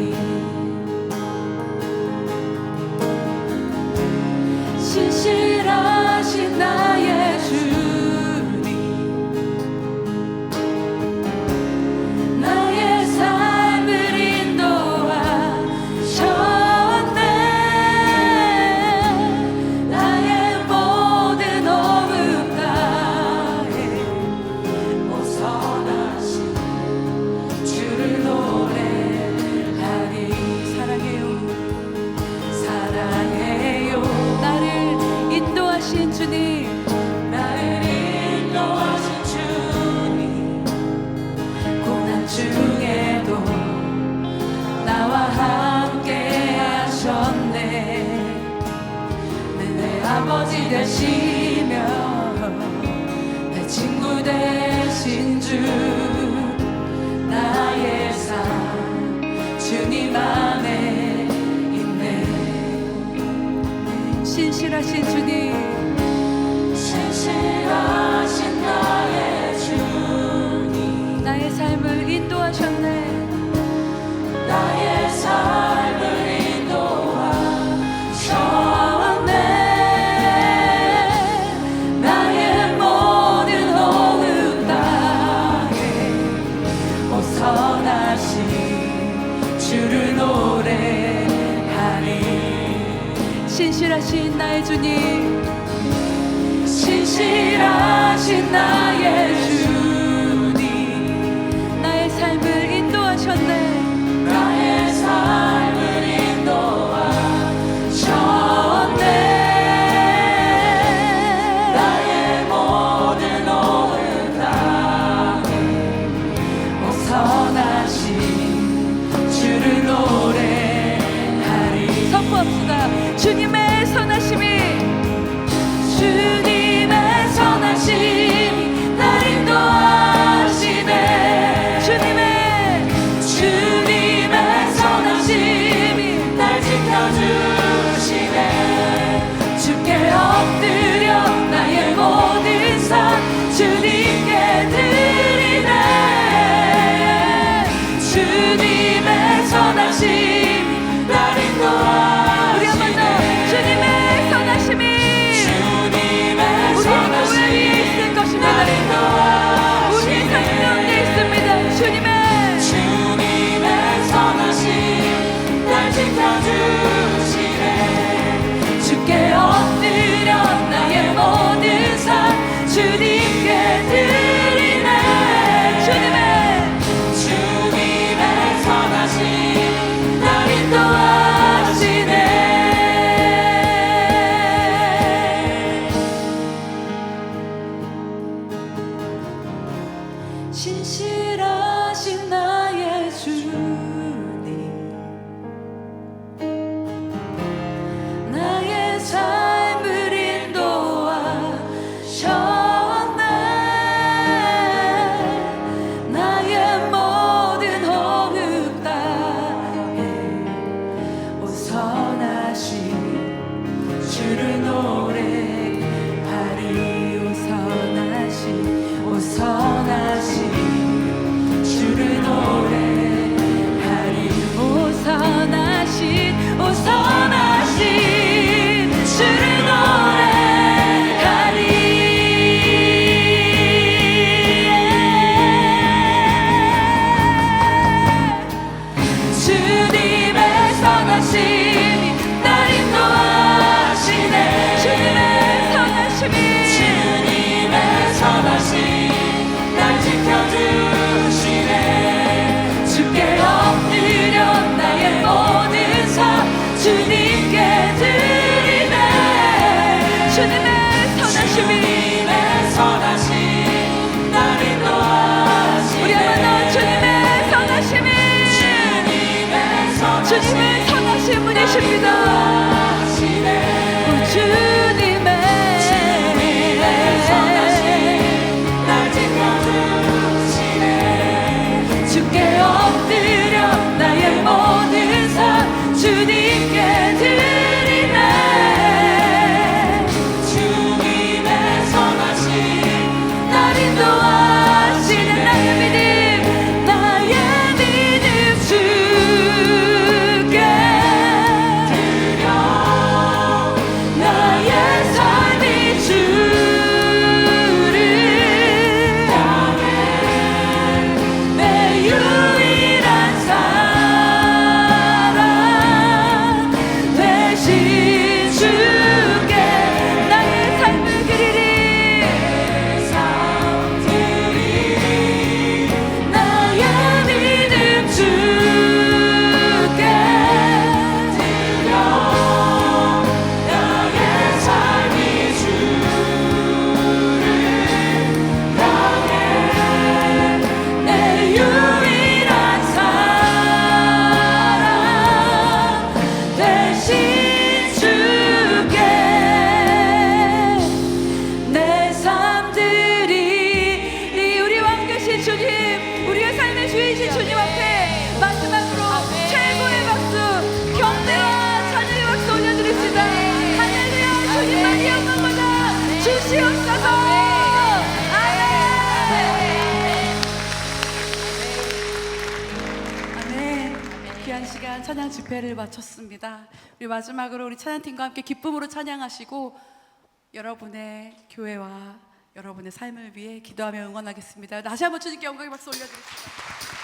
신실하신 나의 주님, 나의 삶을 인도하셨네. 나의 모든 어둠 가에 오 선하신 주를 노래하리. 사랑해요, 사랑해요. 나를 인도하신 주님, 나를 인도하신 주님, 고난 중에도 나와 함께 하셨네. 내 아버지 되시며 내 친구 되신 주, 나의 삶 주님 안에 있네. 신실하신 주님, 신실하신 나의 주님, 나의 삶을 인도하셨네. 나의 삶을 인도하셨네. 나의 모든 어느 땅에 오 선하신 주를 노래하리. 신실하신 나의 주님, 신실하신 나의 주님, 나의 삶을 인도하셨네. 나의 삶을 인도하셨네. 나의 모든 어느 땅에 오 선하신 주를 노래하리. 선포합시다. 주님의 선하심이, 주님의 선하심이 날 인도하시네. 주님의 선하심이 날 지켜주시네. 주께 엎드려 나의 모든 삶 주님께 드리네. 주님의 선하심이 날 인도하시네. 주님의 선하심이 우리 교회 위에 있을 것입니다. 우리 삶 가운데 있습니다. 주님의 선하심 날 지켜주시네. 주께 엎드려 나의 모든 삶 주님께 드리네. 주님의 선하심 날 인도하시네. 신실하신 나의 주님, 나의 삶을 인도하셨네. 나의 모든 어느 땅에 오 선하신 주를 노래하리. 오 선하신 주를 노래하리. 오 선하신 주를 노래하리. 주님의 선하심이 날 인도하시네. 주님의 선하심 날 지켜주시네. 주께 엎드려 나의 모든 삶 주님께 드리네. 주님의 선하심 날 인도하시네. 우리 한번 더 주님의 선하심이 주님의 선하신 분이십니다. 오 주님의 선하심 날 지켜주시네. 주께 엎드려 나의 모든 삶 주님께 드리네. 주님의 선하심 날 인도하시네. 주시옵소서. 아멘. 귀한 시간 찬양 집회를 마쳤습니다. 우리 마지막으로 우리 찬양팀과 함께 기쁨으로 찬양하시고 여러분의 교회와 여러분의 삶을 위해 기도하며 응원하겠습니다. 다시 한번 주님께 영광의 박수 올려드립니다.